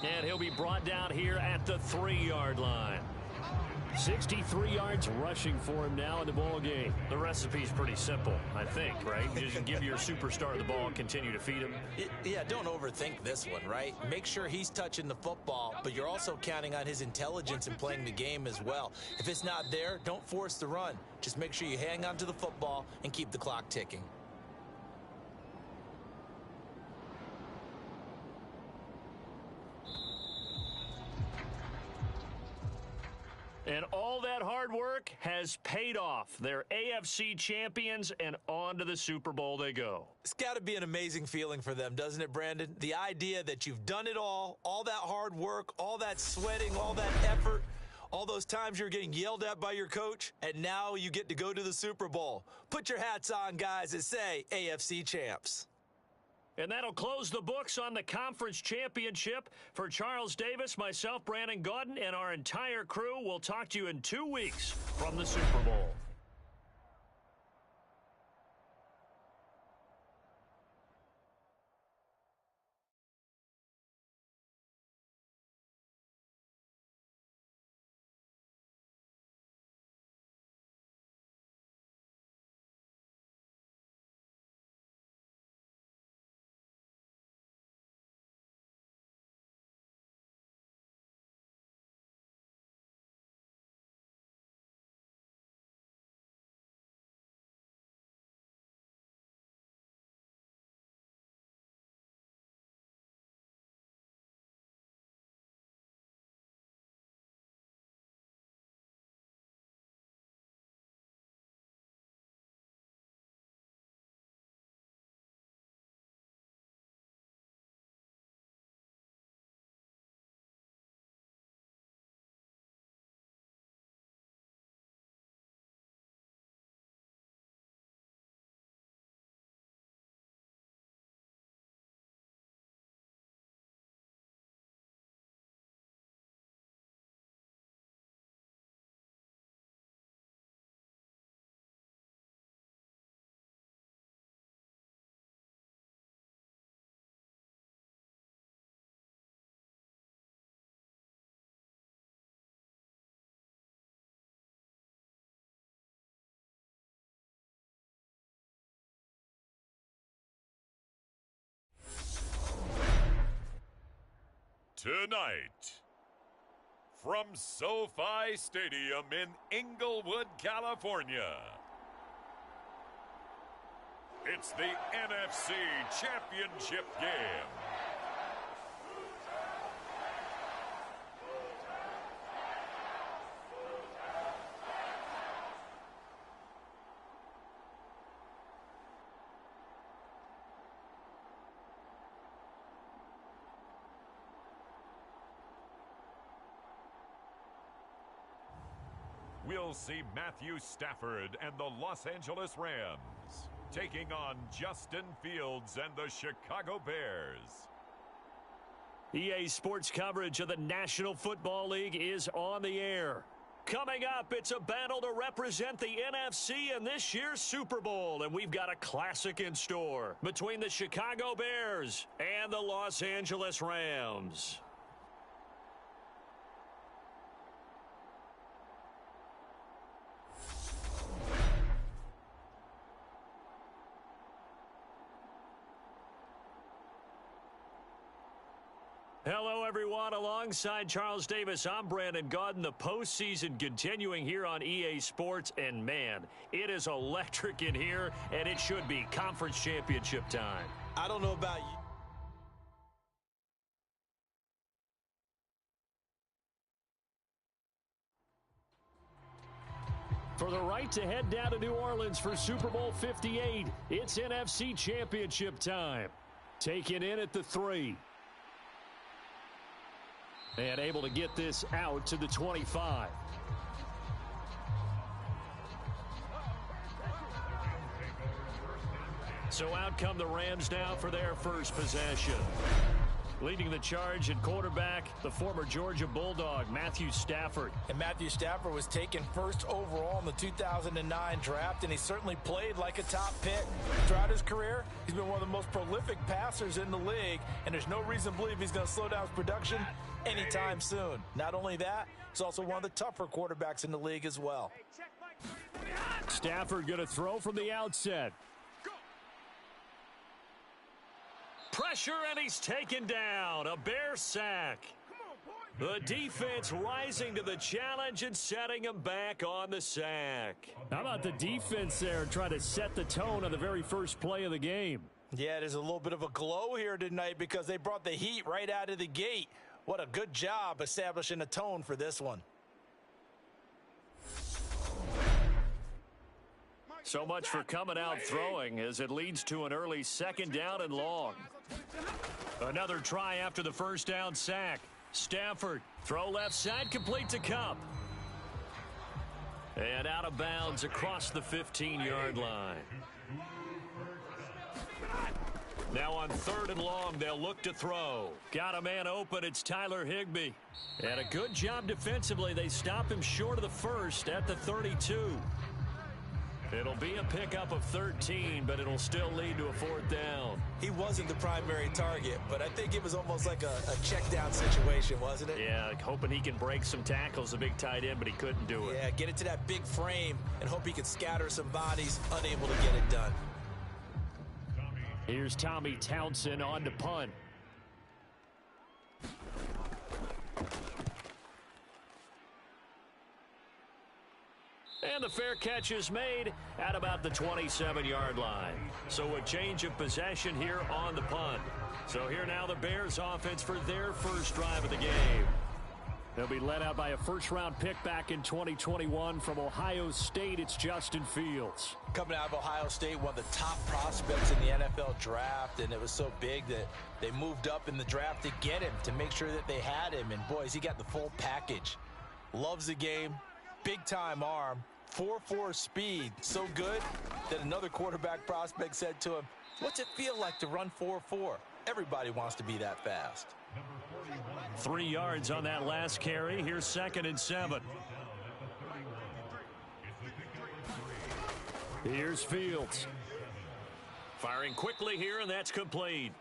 And he'll be brought down here at the 3-yard line. 63 yards rushing for him now in the ball game. The recipe's pretty simple, I think, right? Just give your superstar the ball and continue to feed him. Yeah, don't overthink this one, right? Make sure he's touching the football, but you're also counting on his intelligence in playing the game as well. If it's not there, don't force the run. Just make sure you hang on to the football and keep the clock ticking. And all that hard work has paid off. They're AFC champions, and on to the Super Bowl they go. It's got to be an amazing feeling for them, doesn't it, Brandon? The idea that you've done it all that hard work, all that sweating, all that effort, all those times you're getting yelled at by your coach, and now you get to go to the Super Bowl. Put your hats on, guys, and say AFC champs. And that'll close the books on the conference championship. For Charles Davis, myself, Brandon Gaudin, and our entire crew, we'll talk to you in 2 weeks from the Super Bowl. Tonight, from SoFi Stadium in Inglewood, California, it's the NFC Championship game. We'll see Matthew Stafford and the Los Angeles Rams taking on Justin Fields and the Chicago Bears. EA Sports coverage of the National Football League is on the air. Coming up, it's a battle to represent the NFC in this year's Super Bowl, and we've got a classic in store between the Chicago Bears and the Los Angeles Rams. Hello, everyone. Alongside Charles Davis, I'm Brandon Gaudin. The postseason continuing here on EA Sports. And, man, it is electric in here, and it should be conference championship time. I don't know about you. For the right to head down to New Orleans for Super Bowl 58, it's NFC championship time. Taken in at the 3. And able to get this out to the 25. So out come the Rams now for their first possession. Leading the charge at quarterback, the former Georgia Bulldog, Matthew Stafford. And Matthew Stafford was taken first overall in the 2009 draft, and he certainly played like a top pick. Throughout his career, he's been one of the most prolific passers in the league, and there's no reason to believe he's going to slow down his production anytime soon. Not only that, he's also one of the tougher quarterbacks in the league as well. Stafford going to throw from the outset. Pressure, and he's taken down. A Bear sack. The defense rising to the challenge and setting him back on the sack. How about the defense there trying to set the tone on the very first play of the game? Yeah, there's a little bit of a glow here tonight because they brought the heat right out of the gate. What a good job establishing a tone for this one. So much for coming out throwing as it leads to an early second down and long. Another try after the first down sack. Stafford, throw left side, complete to Cup. And out of bounds across the 15-yard line. Now on 3rd and long, they'll look to throw. Got a man open, it's Tyler Higbee. And a good job defensively. They stop him short of the first at the 32. It'll be a pickup of 13, but it'll still lead to a 4th down. He wasn't the primary target, but I think it was almost like a check down situation, wasn't it? Yeah, hoping he can break some tackles, a big tight end, but he couldn't do it. Yeah, get it to that big frame and hope he can scatter some bodies, unable to get it done. Here's Tommy Townsend on to punt. And the fair catch is made at about the 27-yard line. So a change of possession here on the punt. So here now the Bears offense for their first drive of the game. They'll be led out by a first-round pick back in 2021 from Ohio State. It's Justin Fields. Coming out of Ohio State, one of the top prospects in the NFL draft, and it was so big that they moved up in the draft to get him, to make sure that they had him. And, boys, he got the full package. Loves the game, big-time arm, 4.4 speed, so good that another quarterback prospect said to him, "What's it feel like to run 4.4? Everybody wants to be that fast." 3 yards on that last carry. Here's 2nd and 7. Here's Fields. Firing quickly here, and that's complete.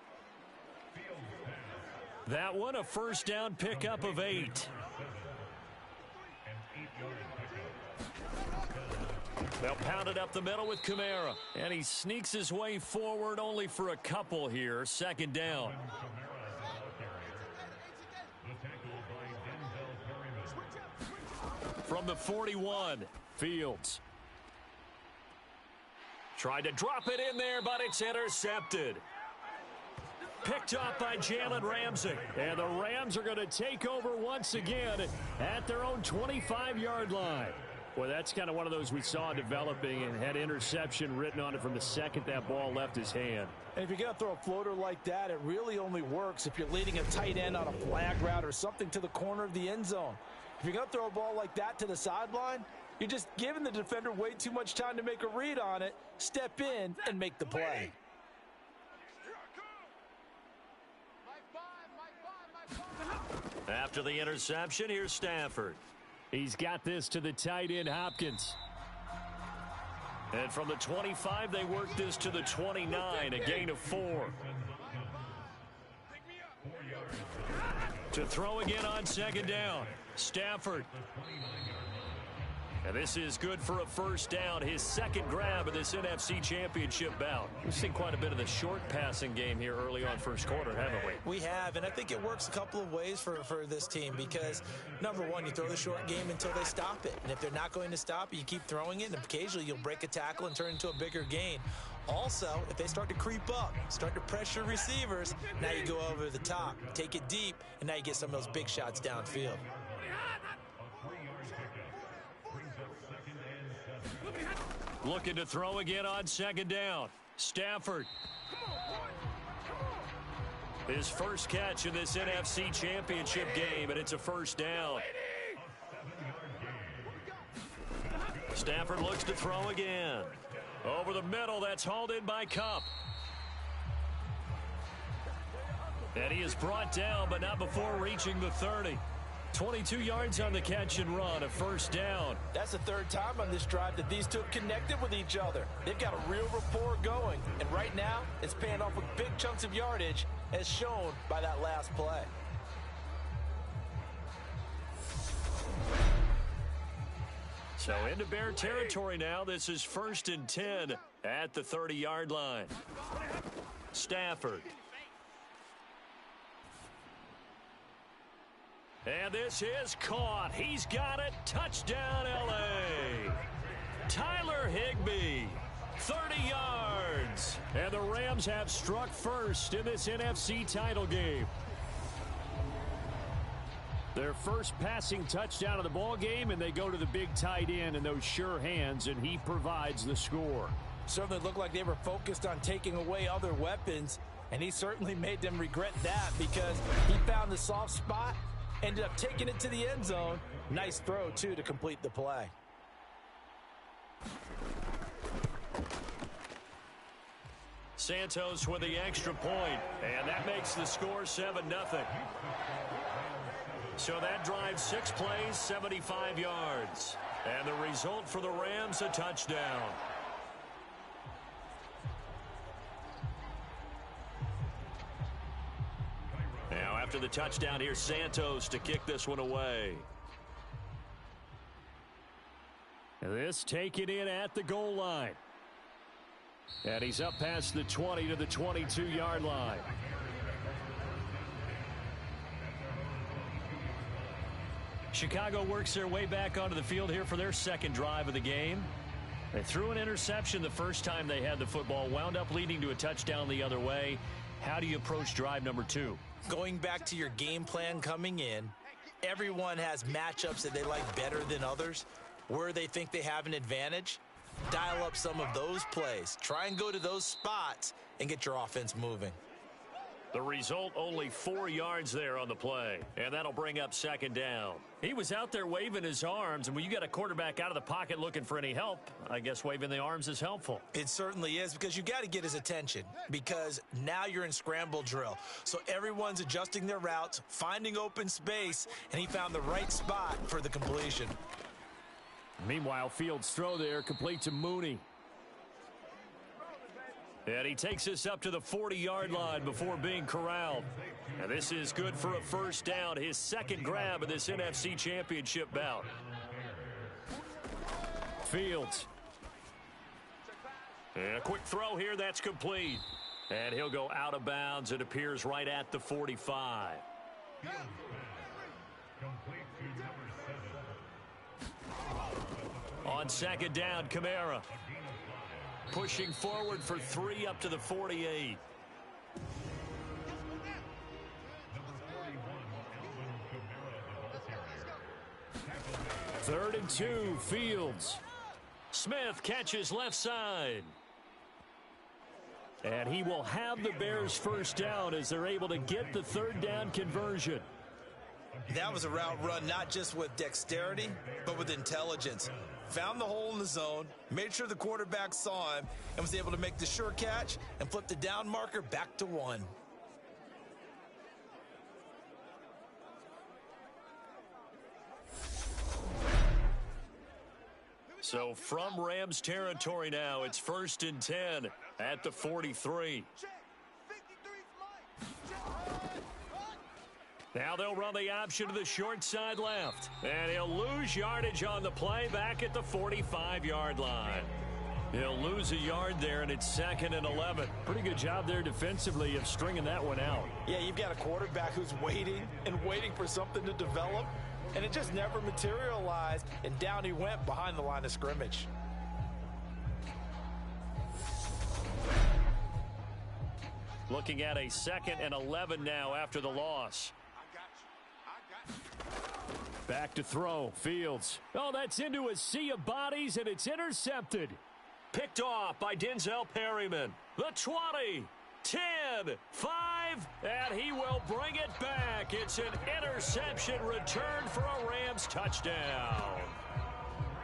That one, a first down pickup of 8. They'll pound it up the middle with Kamara. And he sneaks his way forward only for a couple here. 2nd down. from the 41. Fields. Tried to drop it in there, but it's intercepted. Picked up by Jalen Ramsey. And the Rams are going to take over once again at their own 25-yard line. Well, that's kind of one of those we saw developing and had interception written on it from the second that ball left his hand. And if you're going to throw a floater like that, it really only works if you're leading a tight end on a flag route or something to the corner of the end zone. If you're going to throw a ball like that to the sideline, you're just giving the defender way too much time to make a read on it, step in, and make the play. After the interception, here's Stafford. He's got this to the tight end, Hopkins. And from the 25, they work this to the 29, a gain of 4. To throw again on second down, Stafford. And this is good for a first down, his second grab of this NFC Championship bout. We've seen quite a bit of the short passing game here early on first quarter, haven't we? We have, and I think it works a couple of ways for this team because, number one, you throw the short game until they stop it. And if they're not going to stop it, you keep throwing it, and occasionally you'll break a tackle and turn it into a bigger gain. Also, if they start to creep up, start to pressure receivers, now you go over the top, take it deep, and now you get some of those big shots downfield. Looking to throw again on second down. Stafford. His first catch in this NFC Championship game, and it's a first down. Stafford looks to throw again. Over the middle, that's hauled in by Kupp. And he is brought down, but not before reaching the 30. 22 yards on the catch and run, a first down. That's the third time on this drive that these two have connected with each other. They've got a real rapport going, and right now it's paying off with big chunks of yardage as shown by that last play. So into Bear territory now. This is 1st and 10 at the 30-yard line. Stafford. And this is caught. He's got it. Touchdown, L.A. Tyler Higbee, 30 yards. And the Rams have struck first in this NFC title game. Their first passing touchdown of the ball game, and they go to the big tight end in those sure hands, and he provides the score. Certainly looked like they were focused on taking away other weapons, and he certainly made them regret that because he found the soft spot, ended up taking it to the end zone. Nice throw, too, to complete the play. Santos with the extra point, and that makes the score 7-0. So that drives 6 plays, 75 yards. And the result for the Rams, a touchdown. Now after the touchdown, here's Santos to kick this one away. This taken in at the goal line. And he's up past the 20 to the 22-yard line. Chicago works their way back onto the field here for their second drive of the game. They threw an interception the first time they had the football, wound up leading to a touchdown the other way. How do you approach drive number 2? Going back to your game plan coming in, everyone has matchups that they like better than others. Where they think they have an advantage, dial up some of those plays. Try and go to those spots and get your offense moving. The result, only 4 yards there on the play, and that'll bring up second down. He was out there waving his arms, and when you got a quarterback out of the pocket looking for any help, I guess waving the arms is helpful. It certainly is, because you got to get his attention, because now you're in scramble drill. So everyone's adjusting their routes, finding open space, and he found the right spot for the completion. Meanwhile, Fields' throw there complete to Mooney. And he takes us up to the 40-yard line before being corralled. And this is good for a first down, his second grab of this NFC Championship bout. Fields. And a quick throw here, that's complete. And he'll go out of bounds. It appears right at the 45. On second down, Kamara pushing forward for 3 up to the 48. Third and 2, Fields. Smith catches left side. And he will have the Bears first down as they're able to get the third down conversion. That was a route run not just with dexterity, but with intelligence. Found the hole in the zone, made sure the quarterback saw him, and was able to make the sure catch and flip the down marker back to 1. So from Rams territory now, it's 1st and 10 at the 43. Now they'll run the option to the short side left. And he'll lose yardage on the play back at the 45-yard line. He'll lose a yard there, and it's 2nd and 11. Pretty good job there defensively of stringing that one out. Yeah, you've got a quarterback who's waiting and waiting for something to develop, and it just never materialized, and down he went behind the line of scrimmage. Looking at a 2nd and 11 now after the loss. Back to throw, Fields. Oh, that's into a sea of bodies, and it's intercepted. Picked off by Denzel Perryman. The 20, 10, 5, and he will bring it back. It's an interception return for a Rams touchdown.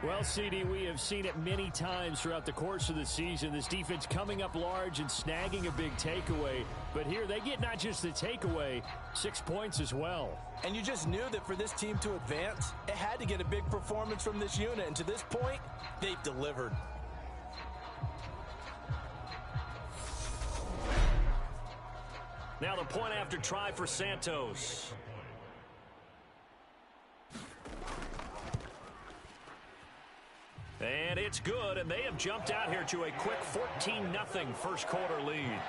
Well, CD, we have seen it many times throughout the course of the season. This defense coming up large and snagging a big takeaway. But here they get not just the takeaway, 6 points as well. And you just knew that for this team to advance, it had to get a big performance from this unit. And to this point, they've delivered. Now the point after try for Santos. And it's good, and they have jumped out here to a quick 14-0 first quarter lead.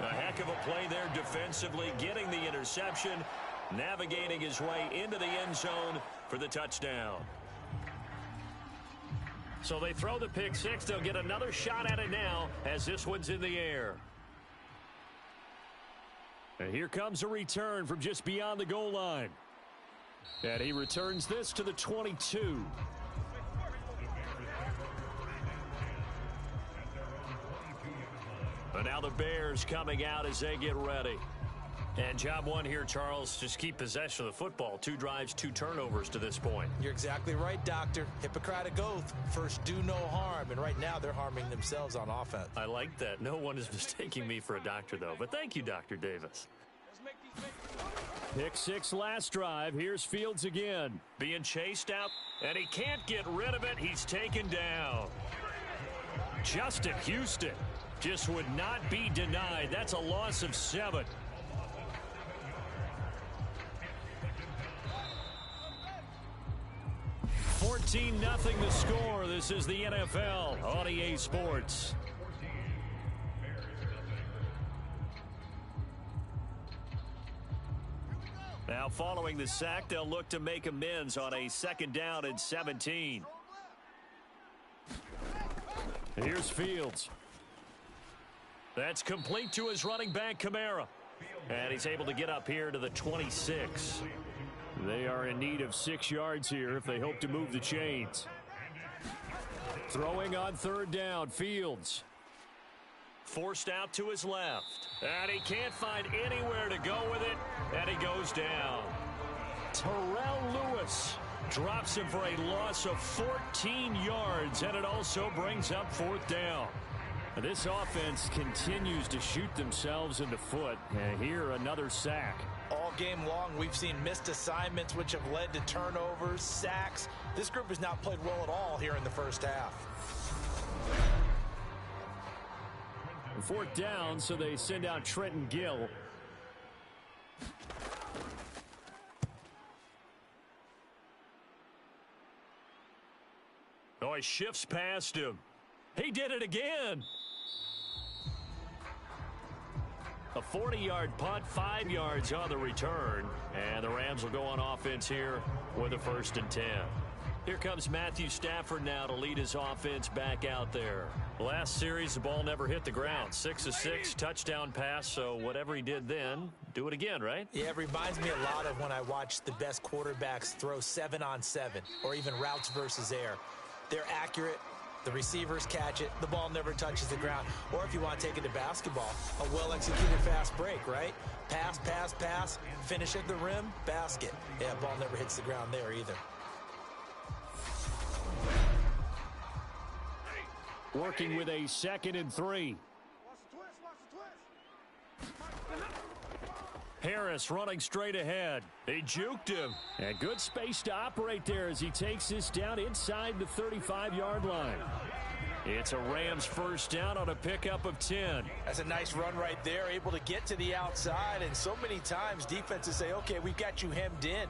A heck of a play there defensively, getting the interception, navigating his way into the end zone for the touchdown. So they throw the pick six. They'll get another shot at it now as this one's in the air. And here comes a return from just beyond the goal line. And he returns this to the 22. But now the Bears coming out as they get ready. And job one here, Charles, just keep possession of the football. 2 drives, 2 turnovers to this point. You're exactly right, Doctor. Hippocratic oath. First, do no harm. And right now, they're harming themselves on offense. I like that. No one is mistaking me for a doctor, though. But thank you, Dr. Davis. Pick six last drive. Here's Fields again. Being chased out, and he can't get rid of it. He's taken down. Justin Houston just would not be denied. That's a loss of 7. $14-0 the score. This is the NFL on EA Sports. Now following the sack, they'll look to make amends on a 2nd down and 17. Here's Fields. That's complete to his running back, Kamara. And he's able to get up here to the 26. They are in need of 6 yards here if they hope to move the chains. Throwing on 3rd down, Fields. Forced out to his left. And he can't find anywhere to go with it. And he goes down. Terrell Lewis drops him for a loss of 14 yards. And it also brings up 4th down. This offense continues to shoot themselves in the foot. And here, another sack. All game long, we've seen missed assignments, which have led to turnovers, sacks. This group has not played well at all here in the first half. 4th down, so they send out Trenton Gill. Oh, he shifts past him. He did it again. A 40-yard punt, 5 yards on the return. And the Rams will go on offense here with a 1st and 10. Here comes Matthew Stafford now to lead his offense back out there. Last series, the ball never hit the ground. 6 of 6, touchdown pass, so whatever he did then, do it again, right? Yeah, it reminds me a lot of when I watch the best quarterbacks throw 7-on-7 or even routes versus air. They're accurate. The receivers catch it. The ball never touches the ground. Or if you want to take it to basketball, a well-executed fast break, right? Pass, pass, pass, finish at the rim, basket. Yeah, ball never hits the ground there either. Working with a 2nd and 3. Harris running straight ahead. He juked him. And good space to operate there as he takes this down inside the 35-yard line. It's a Rams first down on a pickup of 10. That's a nice run right there, able to get to the outside. And so many times defenses say, okay, we've got you hemmed in.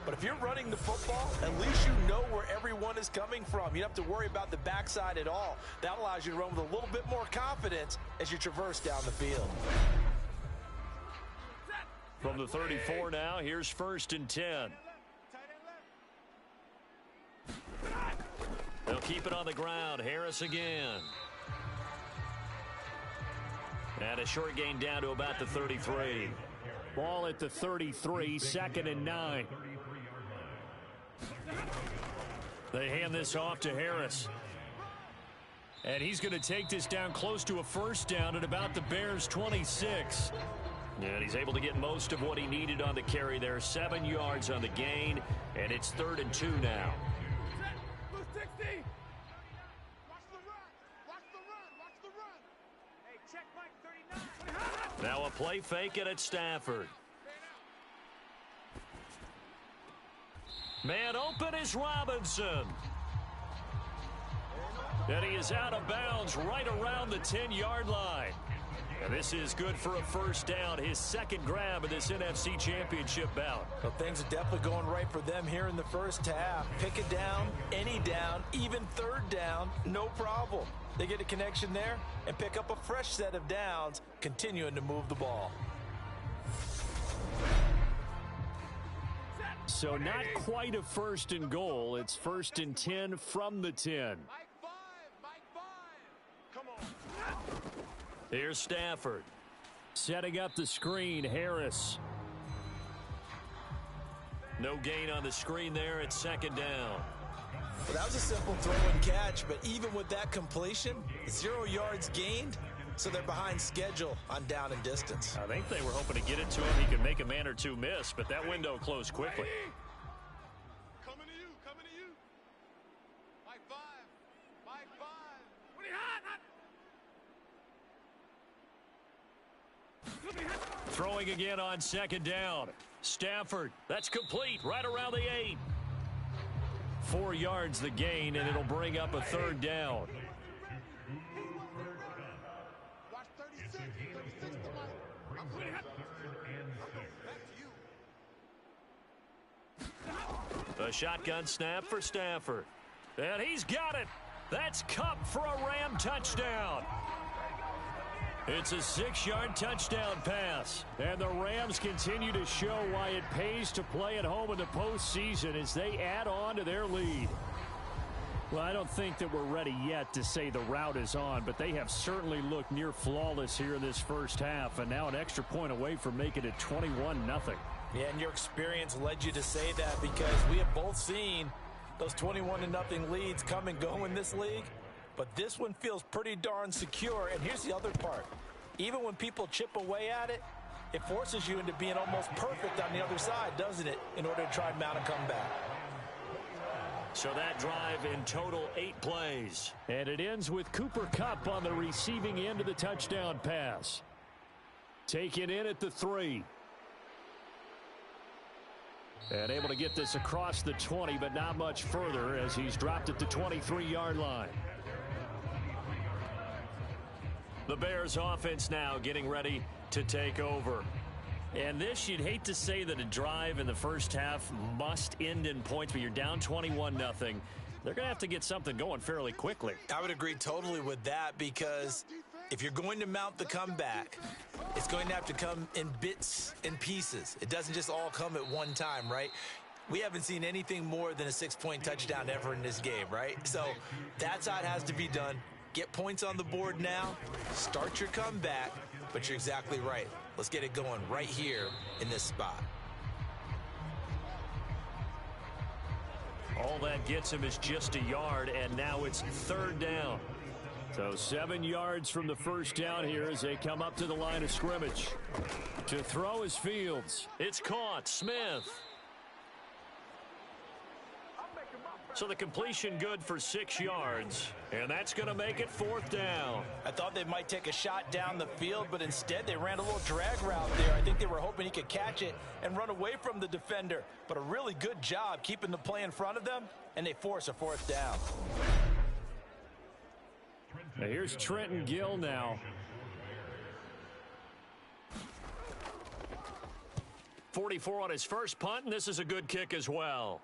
But if you're running the football, at least you know where everyone is coming from. You don't have to worry about the backside at all. That allows you to run with a little bit more confidence as you traverse down the field. From the 34 now, here's 1st and 10. They'll keep it on the ground. Harris again. And a short gain down to about the 33. Ball at the 33, 2nd and 9. They hand this off to Harris. And he's going to take this down close to a first down at about the Bears' 26. And he's able to get most of what he needed on the carry there. 7 yards on the gain, and it's 3rd and 2 now. Now a play fake it at Stafford. Man open is Robinson. And he is out of bounds right around the 10-yard line. And this is good for a first down, his 2nd grab of this NFC Championship bout. Well, things are definitely going right for them here in the first half. Pick it down, any down, even 3rd down, no problem. They get a connection there and pick up a fresh set of downs, continuing to move the ball. So not quite a 1st and goal. It's 1st and 10 from the 10. Here's Stafford. Setting up the screen, Harris. No gain on the screen there. It's 2nd down. Well, that was a simple throw and catch, but even with that completion, 0 yards gained, so they're behind schedule on down and distance. I think they were hoping to get it to him. He could make a man or two miss, but that window closed quickly. Coming to you, coming to you. Mike 5, Mike 5. What are you hot? Throwing again on 2nd down. Stafford, that's complete, right around the 8. 4 yards the gain, and it'll bring up a 3rd down. Watch 36 to Mike. I'm putting it. Back to you. A shotgun snap for Stafford. And he's got it. That's Cup for a Ram touchdown. It's a 6-yard touchdown pass. And the Rams continue to show why it pays to play at home in the postseason as they add on to their lead. Well, I don't think that we're ready yet to say the route is on, but they have certainly looked near flawless here in this first half, and now an extra point away from making it 21-0. Yeah, and your experience led you to say that because we have both seen those 21-0 leads come and go in this league. But this one feels pretty darn secure. And here's the other part. Even when people chip away at it, it forces you into being almost perfect on the other side, doesn't it, in order to try and mount a comeback. So that drive in total 8 plays. And it ends with Cooper Kupp on the receiving end of the touchdown pass. Taken in at the 3. And able to get this across the 20, but not much further as he's dropped at the 23-yard line. The Bears offense now getting ready to take over. And this, you'd hate to say that a drive in the first half must end in points, but you're down 21-0. They're going to have to get something going fairly quickly. I would agree totally with that because if you're going to mount the comeback, it's going to have to come in bits and pieces. It doesn't just all come at one time, right? we haven't seen anything more than a 6-point touchdown ever in this game, right? So that's how it has to be done. Get points on the board now, start your comeback, but you're exactly right. Let's get it going right here in this spot. All that gets him is just a yard, and now it's 3rd down. So 7 yards from the first down here as they come up to the line of scrimmage. To throw is Fields. It's caught. Smith. So the completion good for 6 yards, and that's going to make it 4th down. I thought they might take a shot down the field, but instead they ran a little drag route there. I think they were hoping he could catch it and run away from the defender, but a really good job keeping the play in front of them, and they force a 4th down. Now here's Trenton Gill now. .44 on his first punt, and this is a good kick as well.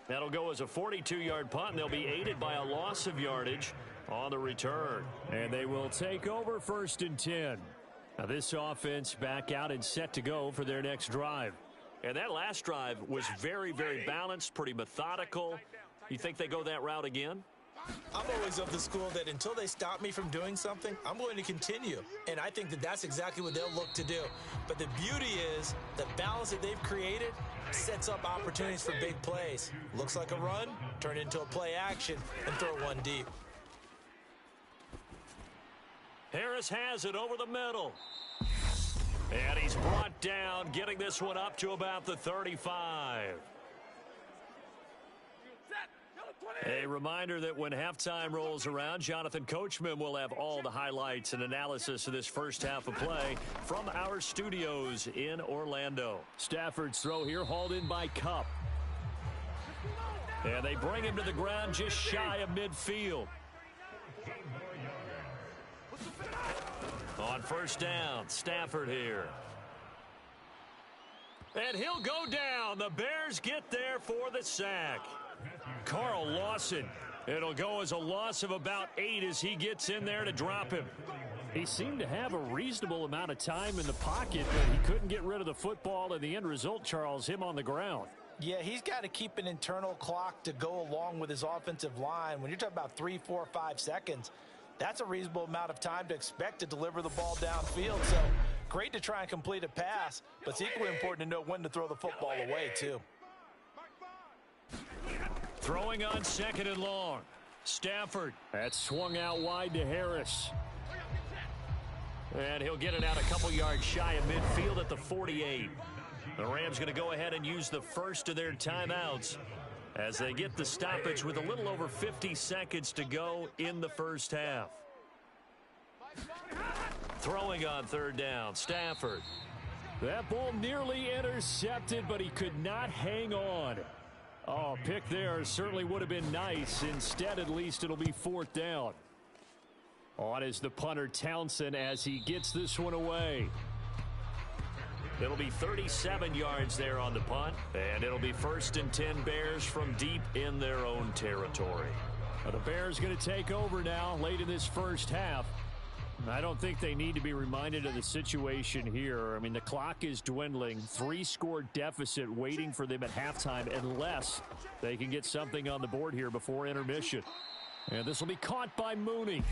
That'll go as a 42-yard punt, and they'll be aided by a loss of yardage on the return. And they will take over 1st and 10. Now this offense back out and set to go for their next drive. And that last drive was very, very balanced, pretty methodical. You think they go that route again? I'm always of the school that until they stop me from doing something, I'm going to continue. And I think that that's exactly what they'll look to do. But the beauty is the balance that they've created sets up opportunities for big plays. Looks like a run, turn into a play action, and throw one deep. Harris has it over the middle. And he's brought down, getting this one up to about the 35. A reminder that when halftime rolls around, Jonathan Coachman will have all the highlights and analysis of this first half of play from our studios in Orlando. Stafford's throw here hauled in by Kupp. And they bring him to the ground just shy of midfield. On 1st down, Stafford here. And he'll go down. The Bears get there for the sack. Carl Lawson. It'll go as a loss of about 8 as he gets in there to drop him. He seemed to have a reasonable amount of time in the pocket, but he couldn't get rid of the football, and the end result, Charles, him on the ground. Yeah, he's got to keep an internal clock to go along with his offensive line. When you're talking about 3, 4, 5 seconds, that's a reasonable amount of time to expect to deliver the ball downfield. So great to try and complete a pass, but it's equally important to know when to throw the football away, too. Throwing on 2nd and long. Stafford. That's swung out wide to Harris. And he'll get it out a couple yards shy of midfield at the 48. The Rams going to go ahead and use the first of their timeouts as they get the stoppage with a little over 50 seconds to go in the first half. Throwing on 3rd down, Stafford. That ball nearly intercepted, but he could not hang on. Oh, pick there certainly would have been nice. Instead, at least it'll be 4th down. On is the punter Townsend as he gets this one away. It'll be 37 yards there on the punt, and it'll be 1st and 10 Bears from deep in their own territory. Well, the Bears going to take over now late in this first half. I don't think they need to be reminded of the situation here. I mean, the clock is dwindling. 3-score deficit waiting for them at halftime unless they can get something on the board here before intermission. And this will be caught by Mooney.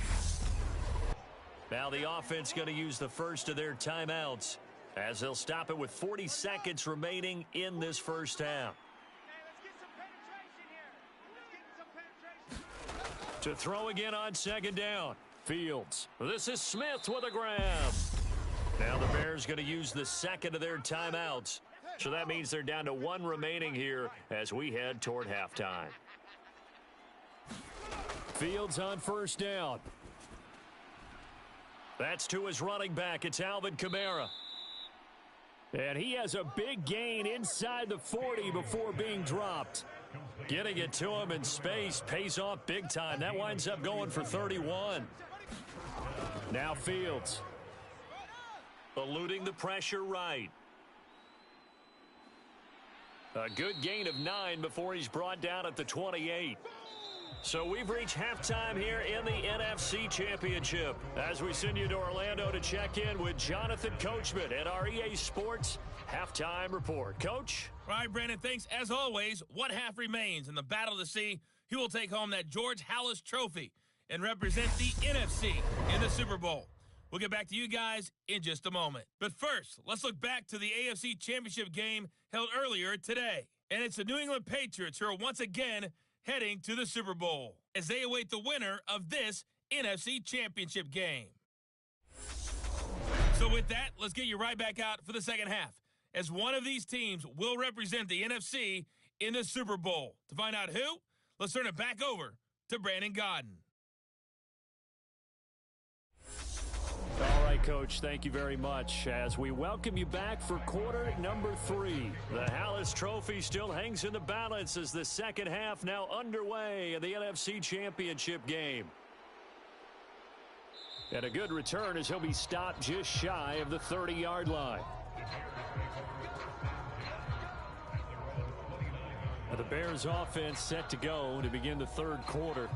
Now the offense going to use the first of their timeouts as they'll stop it with 40 seconds remaining in this first half. To throw again on 2nd down. Fields. This is Smith with a grab. Now the Bears going to use the second of their timeouts. So that means they're down to 1 remaining here as we head toward halftime. Fields on 1st down. That's to his running back. It's Alvin Kamara. And he has a big gain inside the 40 before being dropped. Getting it to him in space pays off big time. That winds up going for 31. Now Fields. Eluding the pressure right. A good gain of 9 before he's brought down at the 28. So we've reached halftime here in the NFC Championship as we send you to Orlando to check in with Jonathan Coachman at our EA Sports Halftime Report. Coach? All right, Brandon, thanks. As always, one half remains in the battle to see who will take home that George Halas Trophy and represent the NFC in the Super Bowl. We'll get back to you guys in just a moment. But first, let's look back to the AFC Championship game held earlier today. And it's the New England Patriots who are once again heading to the Super Bowl as they await the winner of this NFC Championship game. So with that, let's get you right back out for the second half, as one of these teams will represent the NFC in the Super Bowl. To find out who, let's turn it back over to Brandon Godden. All right, Coach, thank you very much as we welcome you back for quarter number 3. The Halas Trophy still hangs in the balance as the second half now underway in the NFC Championship game. And a good return as he'll be stopped just shy of the 30-yard line. Now the Bears offense set to go to begin the third quarter.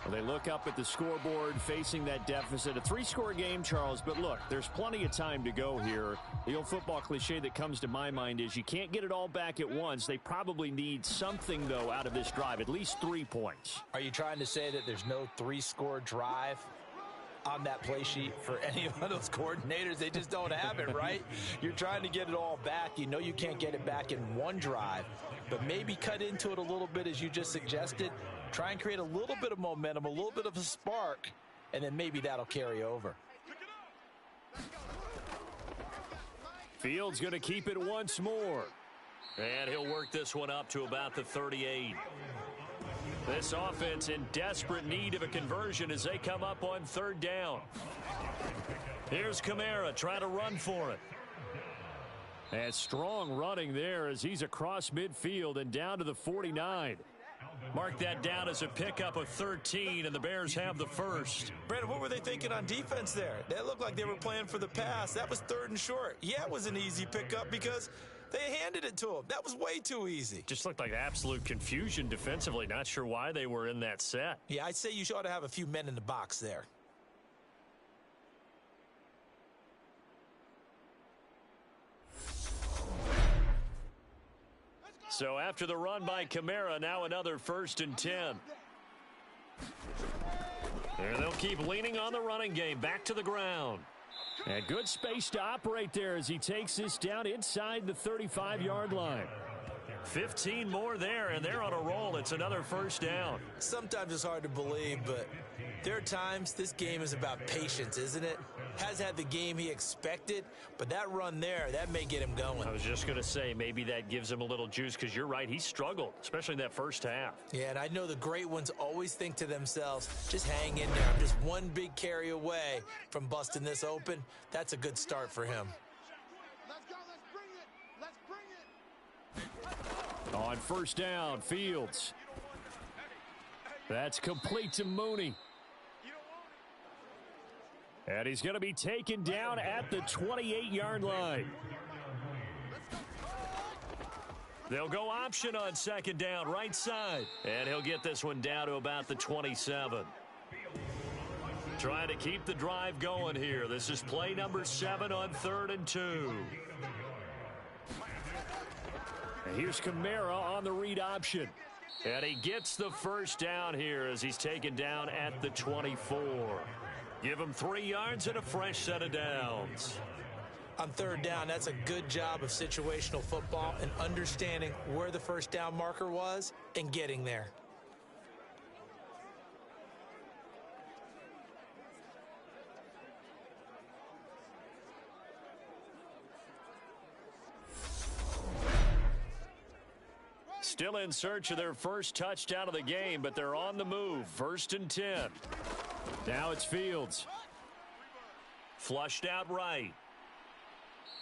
Well, they look up at the scoreboard facing that deficit. A 3-score game, Charles, but look, there's plenty of time to go here. The old football cliche that comes to my mind is you can't get it all back at once. They probably need something, though, out of this drive, at least 3 points. Are you trying to say that there's no 3-score drive on that play sheet for any of those coordinators? They just don't have it, right? You're trying to get it all back. You know you can't get it back in one drive, but maybe cut into it a little bit as you just suggested. Try and create a little bit of momentum, a little bit of a spark, and then maybe that'll carry over. Fields going to keep it once more. And he'll work this one up to about the 38. This offense in desperate need of a conversion as they come up on third down. Here's Kamara trying to run for it. And strong running there as he's across midfield and down to the 49. Mark that down as a pickup of 13, and the Bears have the first. Brandon, what were they thinking on defense there? That looked like they were playing for the pass. That was 3rd and short. Yeah, it was an easy pickup because they handed it to him. That was way too easy. Just looked like absolute confusion defensively. Not sure why they were in that set. Yeah, I'd say you ought to have a few men in the box there. So after the run by Kamara, now another 1st and 10. And they'll keep leaning on the running game. Back to the ground. And good space to operate there as he takes this down inside the 35-yard line. 15 more there, and they're on a roll. It's another 1st down. Sometimes it's hard to believe, but there are times this game is about patience, isn't it? Has had the game he expected, but that run there, that may get him going. I was just going to say, maybe that gives him a little juice because you're right, he struggled, especially in that first half. Yeah, and I know the great ones always think to themselves, just hang in there. I'm just one big carry away from busting this open. That's a good start for him. Let's go. Let's bring it. On 1st down, Fields. That's complete to Mooney. And he's going to be taken down at the 28-yard line. They'll go option on 2nd down, right side. And he'll get this one down to about the 27. Trying to keep the drive going here. This is play number 7 on 3rd and 2. And here's Kamara on the read option. And he gets the 1st down here as he's taken down at the 24. Give him 3 yards and a fresh set of downs. On 3rd down, that's a good job of situational football and understanding where the 1st down marker was and getting there. Still in search of their first touchdown of the game, but they're on the move. 1st and 10. Now it's Fields. Flushed out right.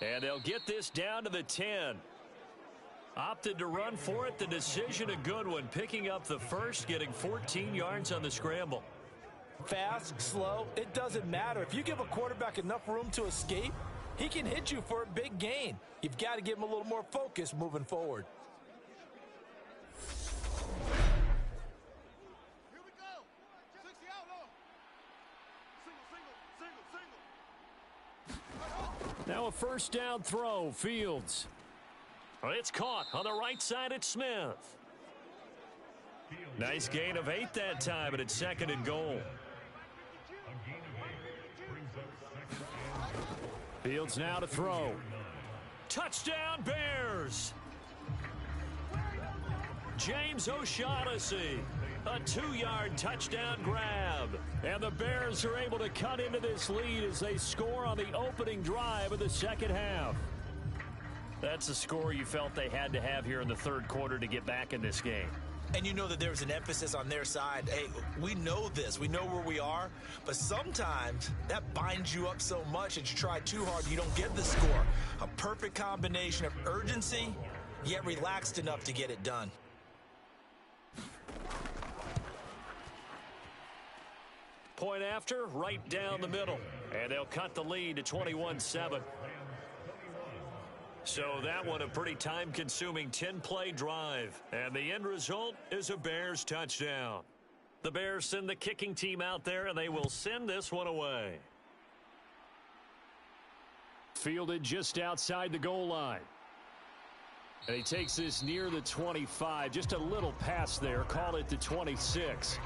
And they'll get this down to the 10. Opted to run for it. The decision a good one. Picking up the first, getting 14 yards on the scramble. Fast, slow, it doesn't matter. If you give a quarterback enough room to escape, he can hit you for a big gain. You've got to give him a little more focus moving forward. Now a first down throw, Fields. It's caught on the right side at Smith. Nice gain of 8 that time, but it's 2nd and goal. Fields now to throw. Touchdown Bears! James O'Shaughnessy, a 2-yard touchdown grab. And the Bears are able to cut into this lead as they score on the opening drive of the second half. That's a score you felt they had to have here in the third quarter to get back in this game. And you know that there was an emphasis on their side. Hey, we know this. We know where we are. But sometimes that binds you up so much that you try too hard, you don't get the score. A perfect combination of urgency, yet relaxed enough to get it done. Point after, right down the middle. And they'll cut the lead to 21-7. So that one a pretty time-consuming 10-play drive. And the end result is a Bears touchdown. The Bears send the kicking team out there, and they will send this one away. Fielded just outside the goal line. And he takes this near the 25. Just a little pass there. Call it the 26.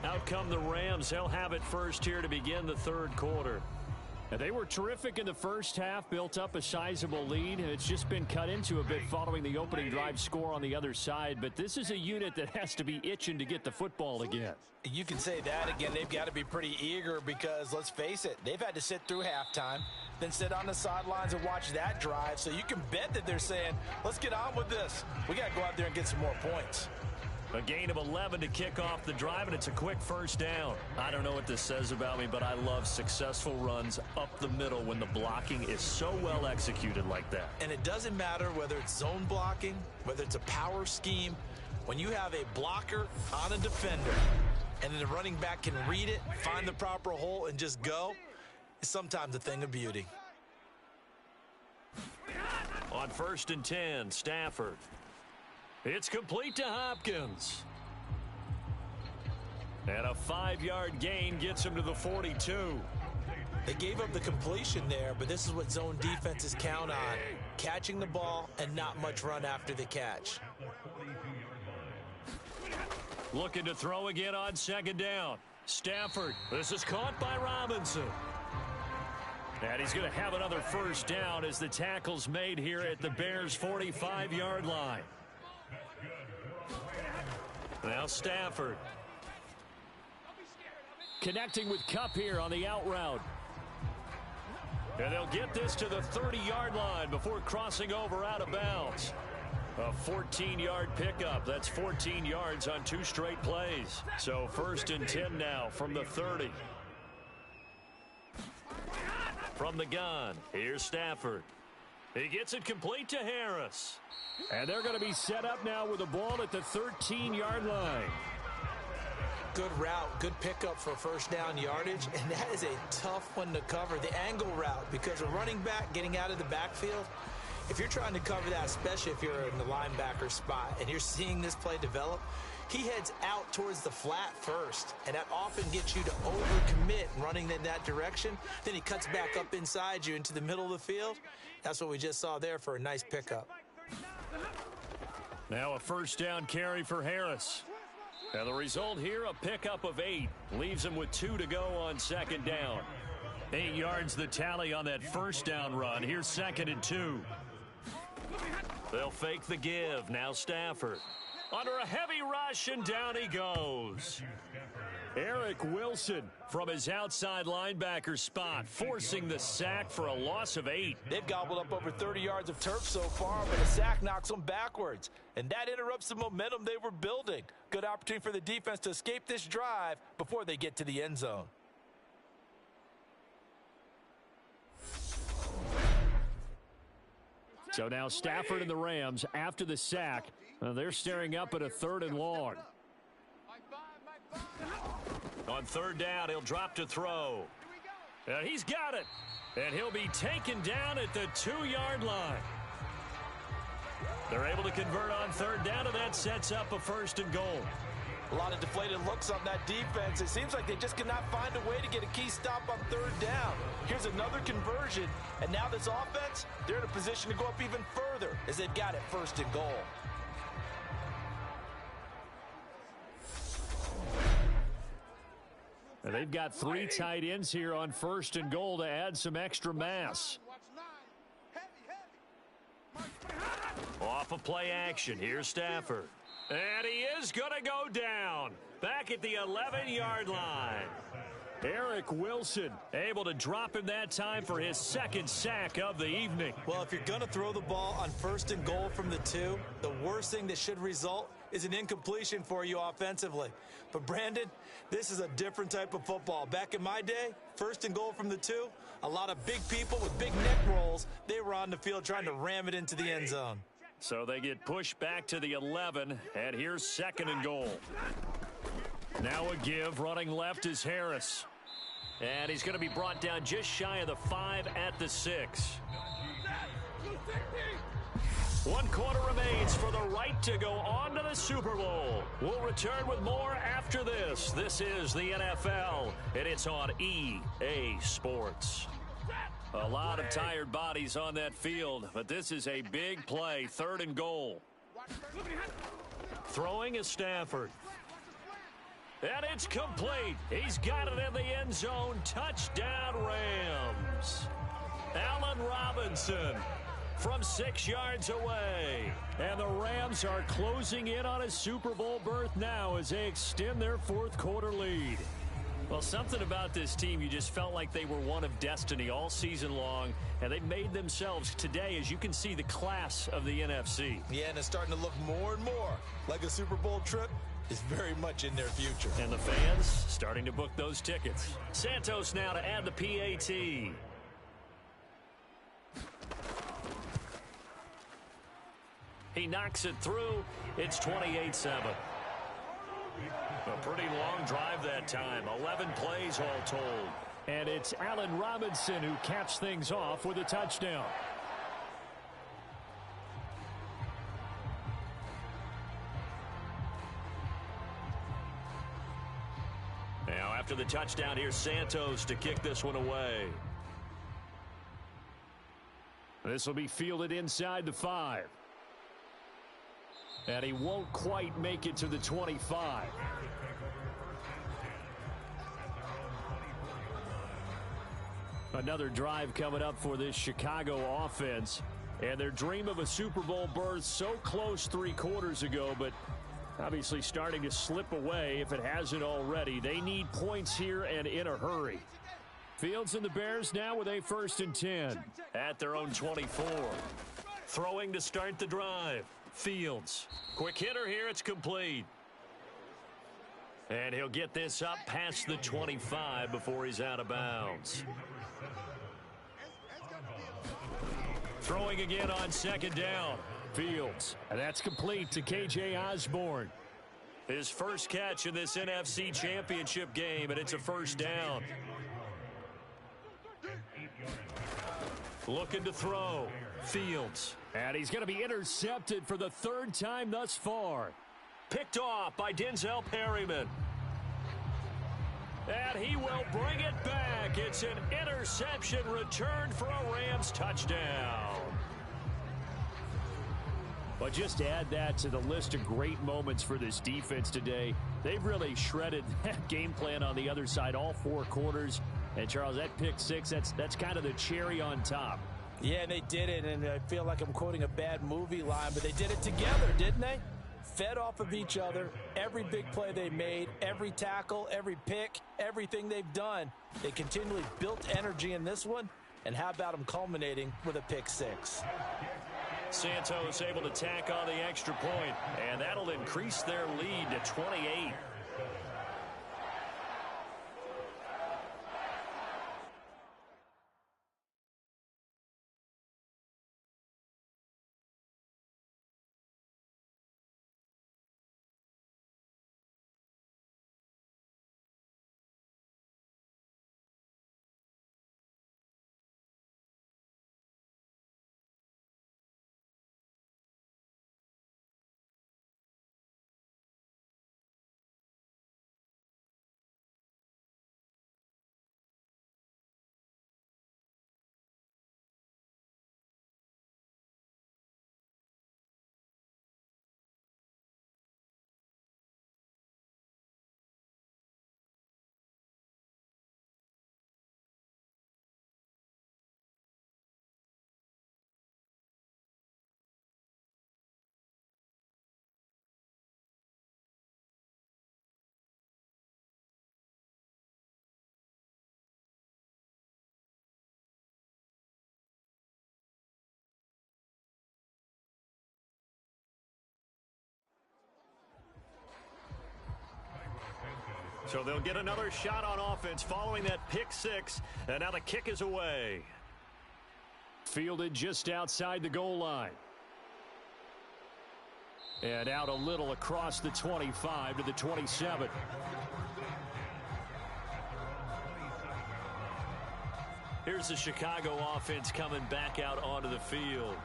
Out come the Rams. They'll have it first here to begin the third quarter. And they were terrific in the first half, built up a sizable lead, and it's just been cut into a bit following the opening drive score on the other side. But this is a unit that has to be itching to get the football again. You can say that again. They've got to be pretty eager because, let's face it, they've had to sit through halftime, then sit on the sidelines and watch that drive. So you can bet that they're saying, let's get on with this. We got to go out there and get some more points. A gain of 11 to kick off the drive, and it's a quick first down. I don't know what this says about me, but I love successful runs up the middle when the blocking is so well executed like that. And it doesn't matter whether it's zone blocking, whether it's a power scheme. When you have a blocker on a defender, and then the running back can read it, find the proper hole, and just go, it's sometimes a thing of beauty. On 1st and 10, Stafford. It's complete to Hopkins. And a 5-yard gain gets him to the 42. They gave up the completion there, but this is what zone defenses count on. Catching the ball and not much run after the catch. Looking to throw again on 2nd down. Stafford. This is caught by Robinson. And he's going to have another first down as the tackle's made here at the Bears' 45-yard line. Now Stafford. Connecting with Kupp here on the out route. And they'll get this to the 30-yard line before crossing over out of bounds. A 14-yard pickup. That's 14 yards on 2 straight plays. So 1st and 10 now from the 30. From the gun, here's Stafford. He gets it complete to Harris. And they're going to be set up now with the ball at the 13-yard line. Good route, good pickup for first down yardage, and that is a tough one to cover, the angle route, because a running back getting out of the backfield, if you're trying to cover that, especially if you're in the linebacker spot and you're seeing this play develop, he heads out towards the flat first, and that often gets you to overcommit running in that direction. Then he cuts back up inside you into the middle of the field. That's what we just saw there for a nice pickup. Now a first down carry for Harris. And the result here, a pickup of 8. Leaves him with 2 to go on 2nd down. 8 yards the tally on that first down run. Here's 2nd and 2. They'll fake the give. Now Stafford. Under a heavy rush, and down he goes. Eric Wilson from his outside linebacker spot, forcing the sack for a loss of 8. They've gobbled up over 30 yards of turf so far, but a sack knocks them backwards. And that interrupts the momentum they were building. Good opportunity for the defense to escape this drive before they get to the end zone. So now Stafford and the Rams, after the sack, they're staring up at a 3rd and long. On 3rd down, he'll drop to throw. And he's got it. And he'll be taken down at the 2-yard line. They're able to convert on 3rd down, and that sets up a 1st and goal. A lot of deflated looks on that defense. It seems like they just cannot find a way to get a key stop on third down. Here's another conversion, and now this offense, they're in a position to go up even further as they've got it 1st and goal. And they've got 3 tight ends here on 1st and goal to add some extra mass. Off of play action, here's Stafford. And he is going to go down back at the 11-yard line. Eric Wilson able to drop him that time for his 2nd sack of the evening. Well, if you're going to throw the ball on 1st and goal from the 2, the worst thing that should result is an incompletion for you offensively. But, Brandon, this is a different type of football. Back in my day, 1st and goal from the 2, a lot of big people with big neck rolls, they were on the field trying to ram it into the end zone. So they get pushed back to the 11, and here's 2nd and goal. Now a give, running left is Harris. And he's going to be brought down just shy of the 5 at the 6. 1 quarter remains for the right to go on to the Super Bowl. We'll return with more after this. This is the NFL, and it's on EA Sports. A lot of tired bodies on that field, but this is a big play, 3rd and goal. Throwing is Stafford. And it's complete. He's got it in the end zone. Touchdown, Rams. Allen Robinson from 6 yards away. And the Rams are closing in on a Super Bowl berth now as they extend their 4th quarter lead. Well, something about this team, you just felt like they were one of destiny all season long, and they made themselves today, as you can see, the class of the NFC. Yeah, and it's starting to look more and more like a Super Bowl trip is very much in their future. And the fans starting to book those tickets. Santos now to add the PAT. He knocks it through. It's 28-7. A pretty long drive that time. 11 plays all told. And it's Allen Robinson who caps things off with a touchdown. Now after the touchdown, here's Santos to kick this one away. This will be fielded inside the 5. And he won't quite make it to the 25. Another drive coming up for this Chicago offense. And their dream of a Super Bowl berth so close 3 quarters ago, but obviously starting to slip away if it hasn't already. They need points here and in a hurry. Fields and the Bears now with a 1st and 10. At their own 24. Throwing to start the drive. Fields. Quick hitter here. It's complete. And he'll get this up past the 25 before he's out of bounds. Throwing again on 2nd down. Fields. And that's complete to K.J. Osborne. His first catch in this NFC Championship game, and it's a 1st down. Looking to throw. Fields. And he's going to be intercepted for the 3rd time thus far. Picked off by Denzel Perryman. And he will bring it back. It's an interception returned for a Rams touchdown. But just to add that to the list of great moments for this defense today, they've really shredded that game plan on the other side all 4 quarters. And, Charles, that pick 6, that's kind of the cherry on top. Yeah, and they did it, and I feel like I'm quoting a bad movie line, but they did it together, didn't they? Fed off of each other, every big play they made, every tackle, every pick, everything they've done. They continually built energy in this one, and how about them culminating with a pick 6? Santos able to tack on the extra point, and that'll increase their lead to 28. So they'll get another shot on offense following that pick six, and now the kick is away. Fielded just outside the goal line. And out a little across the 25 to the 27. Here's the Chicago offense coming back out onto the field.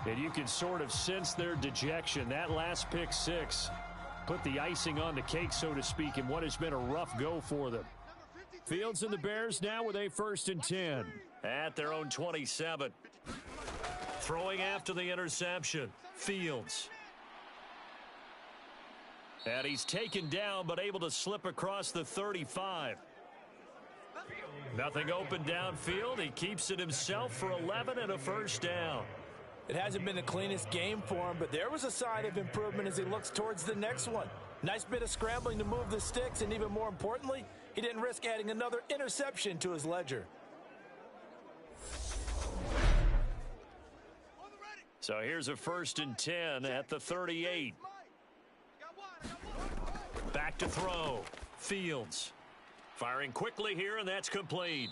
And you can sort of sense their dejection. That last pick six put the icing on the cake, so to speak, in what has been a rough go for them. Fields and the Bears now with a 1st and 10. At their own 27. Throwing after the interception. Fields. And he's taken down, but able to slip across the 35. Nothing open downfield. He keeps it himself for 11 and a 1st down. It hasn't been the cleanest game for him, but there was a sign of improvement as he looks towards the next one. Nice bit of scrambling to move the sticks, and even more importantly, he didn't risk adding another interception to his ledger. So here's a 1st and 10 at the 38. Back to throw. Fields. Firing quickly here, and that's complete.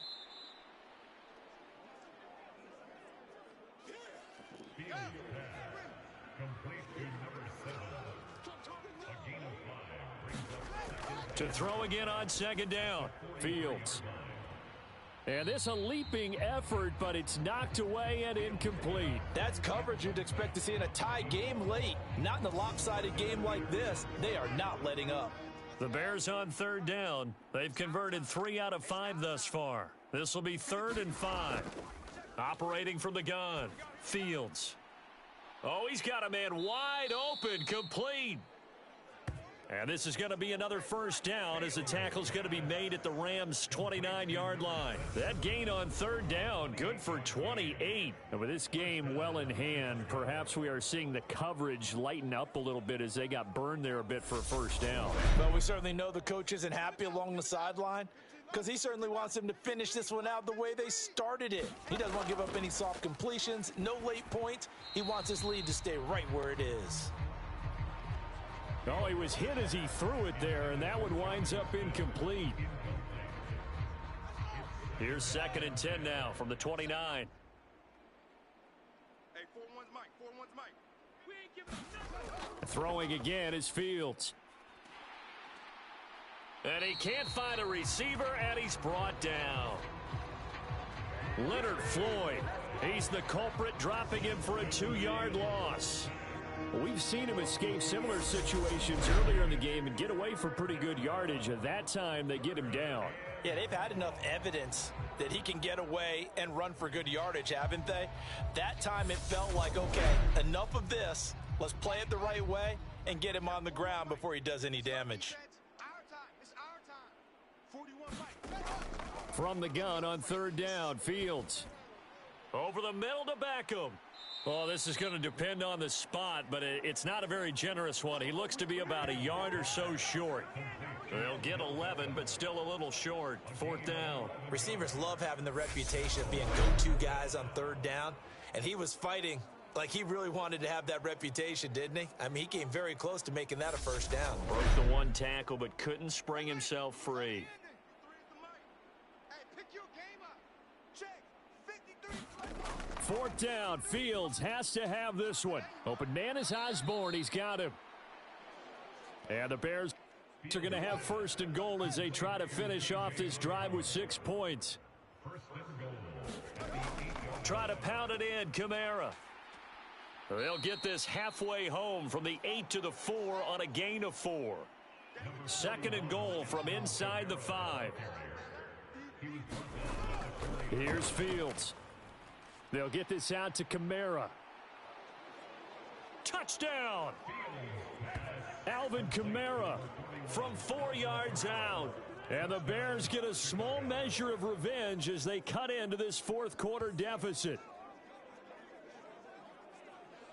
To throw again on 2nd down. Fields. And this a leaping effort, but it's knocked away and incomplete. That's coverage you'd expect to see in a tie game late. Not in a lopsided game like this. They are not letting up. The Bears on 3rd down. They've converted 3 out of 5 thus far. This will be 3rd and 5. Operating from the gun. Fields. Oh, he's got a man wide open, complete. And this is going to be another 1st down as the tackle's going to be made at the Rams' 29-yard line. That gain on 3rd down, good for 28. And with this game well in hand, perhaps we are seeing the coverage lighten up a little bit as they got burned there a bit for a 1st down. But we certainly know the coach isn't happy along the sideline because he certainly wants them to finish this one out the way they started it. He doesn't want to give up any soft completions, no late points. He wants his lead to stay right where it is. Oh, he was hit as he threw it there, and that one winds up incomplete. Here's 2nd and 10 now from the 29. Hey, 4-1's Mike. 4-1's Mike. We ain't giving Throwing again is Fields. And he can't find a receiver, and he's brought down. Leonard Floyd. He's the culprit, dropping him for a 2-yard loss. We've seen him escape similar situations earlier in the game and get away for pretty good yardage. At that time, they get him down. Yeah, they've had enough evidence that he can get away and run for good yardage, haven't they? That time it felt like, okay, enough of this. Let's play it the right way and get him on the ground before he does any damage. It's our time. 41 Mike. From the gun on 3rd down, Fields. Over the middle to Beckham. Well, this is going to depend on the spot, but it's not a very generous one. He looks to be about a yard or so short. They'll get 11, but still a little short. 4th down. Receivers love having the reputation of being go-to guys on 3rd down, and he was fighting like he really wanted to have that reputation, didn't he? I mean, he came very close to making that a 1st down. Broke the 1 tackle, but couldn't spring himself free. Hey, pick your game up. Check. 53. 4th down, Fields has to have this one. Open man is Osborne. He's got him. And the Bears are going to have 1st and goal as they try to finish off this drive with 6 points. Try to pound it in, Kamara. They'll get this halfway home from the 8 to the 4 on a gain of 4. 2nd and goal from inside the 5. Here's Fields. They'll get this out to Kamara. Touchdown! Alvin Kamara From 4 yards out. And the Bears get a small measure of revenge as they cut into this 4th quarter deficit.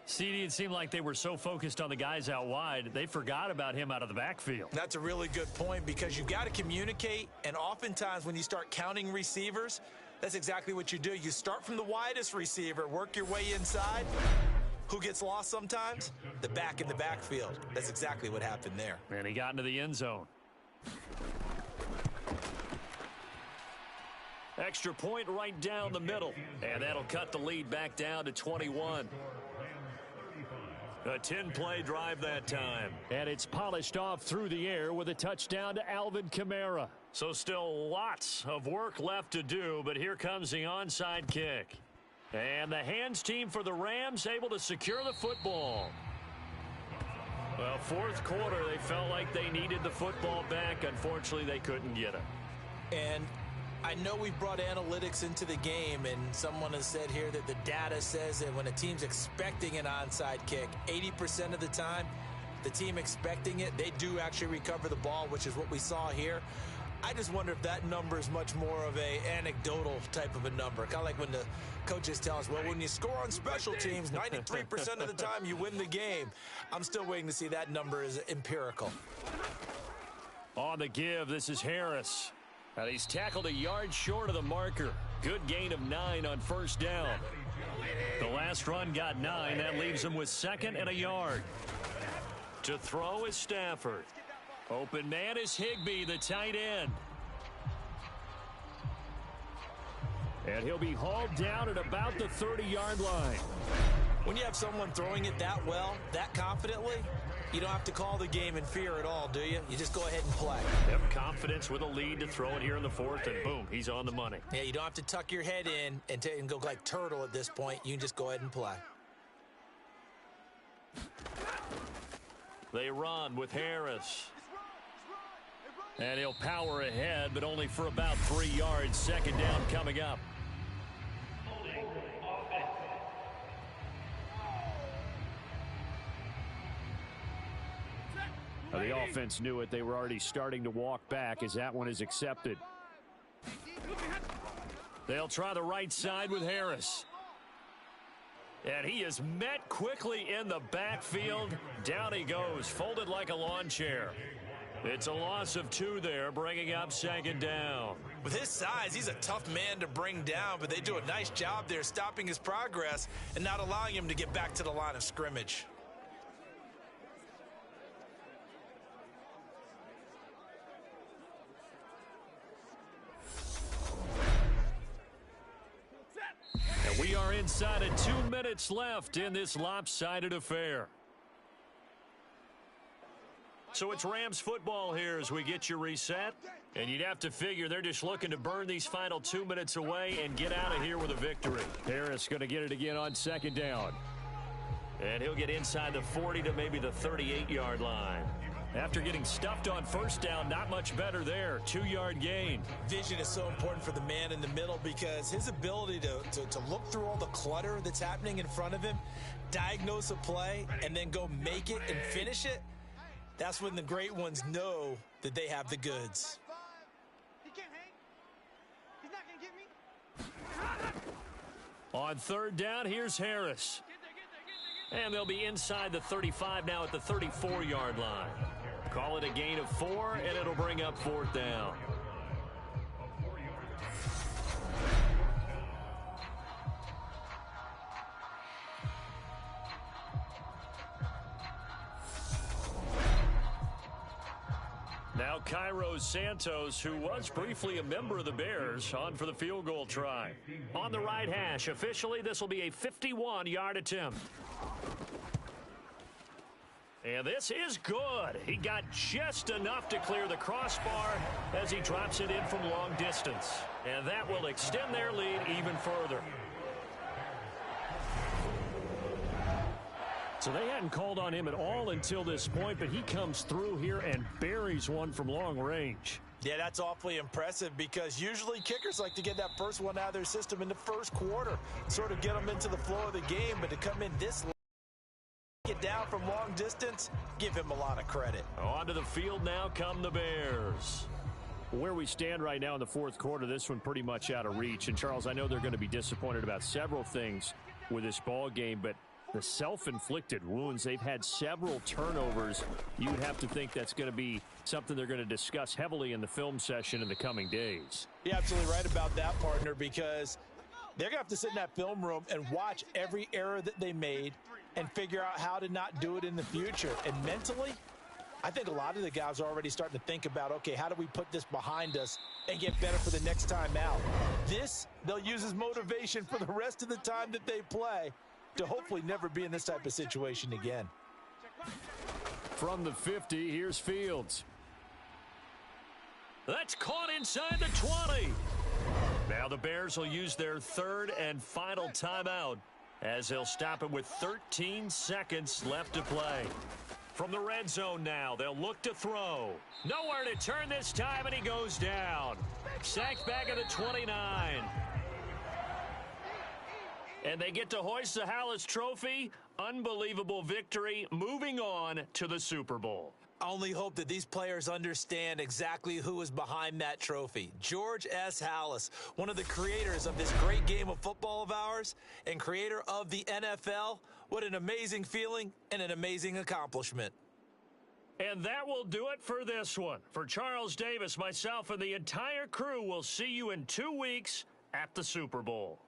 CD, it seemed like they were so focused on the guys out wide, they forgot about him out of the backfield. That's a really good point because you've got to communicate, and oftentimes when you start counting receivers, that's exactly what you do. You start from the widest receiver, work your way inside. Who gets lost sometimes? The back in the backfield. That's exactly what happened there. And he got into the end zone. Extra point right down the middle. And that'll cut the lead back down to 21. A 10-play drive that time. And it's polished off through the air with a touchdown to Alvin Kamara. So still lots of work left to do, but here comes the onside kick. And the hands team for the Rams able to secure the football. Well, fourth quarter, they felt like they needed the football back. Unfortunately, they couldn't get it. And I know we've brought analytics into the game, and someone has said here that the data says that when a team's expecting an onside kick, 80% of the time, the team expecting it, they do actually recover the ball, which is what we saw here. I just wonder if that number is much more of a anecdotal type of a number. Kind of like when the coaches tell us, well, when you score on special teams, 93% of the time you win the game. I'm still waiting to see that number is empirical. On the give, this is Harris. And he's tackled a yard short of the marker. Good gain of 9 on first down. The last run got 9. That leaves him with 2nd and a yard. To throw is Stafford. Open man is Higbee, the tight end. And he'll be hauled down at about the 30-yard line. When you have someone throwing it that well, that confidently, you don't have to call the game in fear at all, do you? You just go ahead and play. Yep, confidence with a lead to throw it here in the fourth, and boom, he's on the money. Yeah, you don't have to tuck your head in and go like turtle at this point. You can just go ahead and play. They run with Harris. And he'll power ahead, but only for about 3 yards. 2nd down coming up. The offense knew it. They were already starting to walk back as that one is accepted. They'll try the right side with Harris. And he is met quickly in the backfield. Down he goes, folded like a lawn chair. It's a loss of 2 there, bringing up 2nd down. With his size, he's a tough man to bring down, but they do a nice job there stopping his progress and not allowing him to get back to the line of scrimmage. And we are inside of 2 minutes left in this lopsided affair. So it's Rams football here as we get you reset. And you'd have to figure they're just looking to burn these final 2 minutes away and get out of here with a victory. Harris going to get it again on 2nd down. And he'll get inside the 40 to maybe the 38-yard line. After getting stuffed on first down, not much better there. 2-yard gain. Vision is so important for the man in the middle because his ability to look through all the clutter that's happening in front of him, diagnose a play, and then go make it and finish it, that's when the great ones know that they have the goods. He can't hang. He's not going to get me. On 3rd down, here's Harris. And they'll be inside the 35 now at the 34-yard line. Call it a gain of 4, and it'll bring up 4th down. Now Cairo Santos, who was briefly a member of the Bears, on for the field goal try. On the right hash, officially this will be a 51-yard attempt. And this is good. He got just enough to clear the crossbar as he drops it in from long distance. And that will extend their lead even further. So they hadn't called on him at all until this point, but he comes through here and buries one from long range. Yeah, that's awfully impressive because usually kickers like to get that first one out of their system in the first quarter, sort of get them into the flow of the game, but to come in this get down from long distance, give him a lot of credit. Onto the field now come the Bears. Where we stand right now in the fourth quarter, this one pretty much out of reach. And, Charles, I know they're going to be disappointed about several things with this ball game, but the self-inflicted wounds, they've had several turnovers. You would have to think that's going to be something they're going to discuss heavily in the film session in the coming days. You're absolutely right about that, partner, because they're going to have to sit in that film room and watch every error that they made and figure out how to not do it in the future. And mentally, I think a lot of the guys are already starting to think about, okay, how do we put this behind us and get better for the next time out? This, they'll use as motivation for the rest of the time that they play to hopefully never be in this type of situation again. From the 50, here's Fields. That's caught inside the 20. Now the Bears will use their third and final timeout as they'll stop it with 13 seconds left to play. From the red zone now, they'll look to throw. Nowhere to turn this time, and he goes down. Sacked back at the 29. And they get to hoist the Hallis Trophy. Unbelievable victory, moving on to the Super Bowl. I only hope that these players understand exactly who is behind that trophy. George S. Hallis, one of the creators of this great game of football of ours and creator of the NFL. What an amazing feeling and an amazing accomplishment. And that will do it for this one. For Charles Davis, myself, and the entire crew, we'll see you in 2 weeks at the Super Bowl.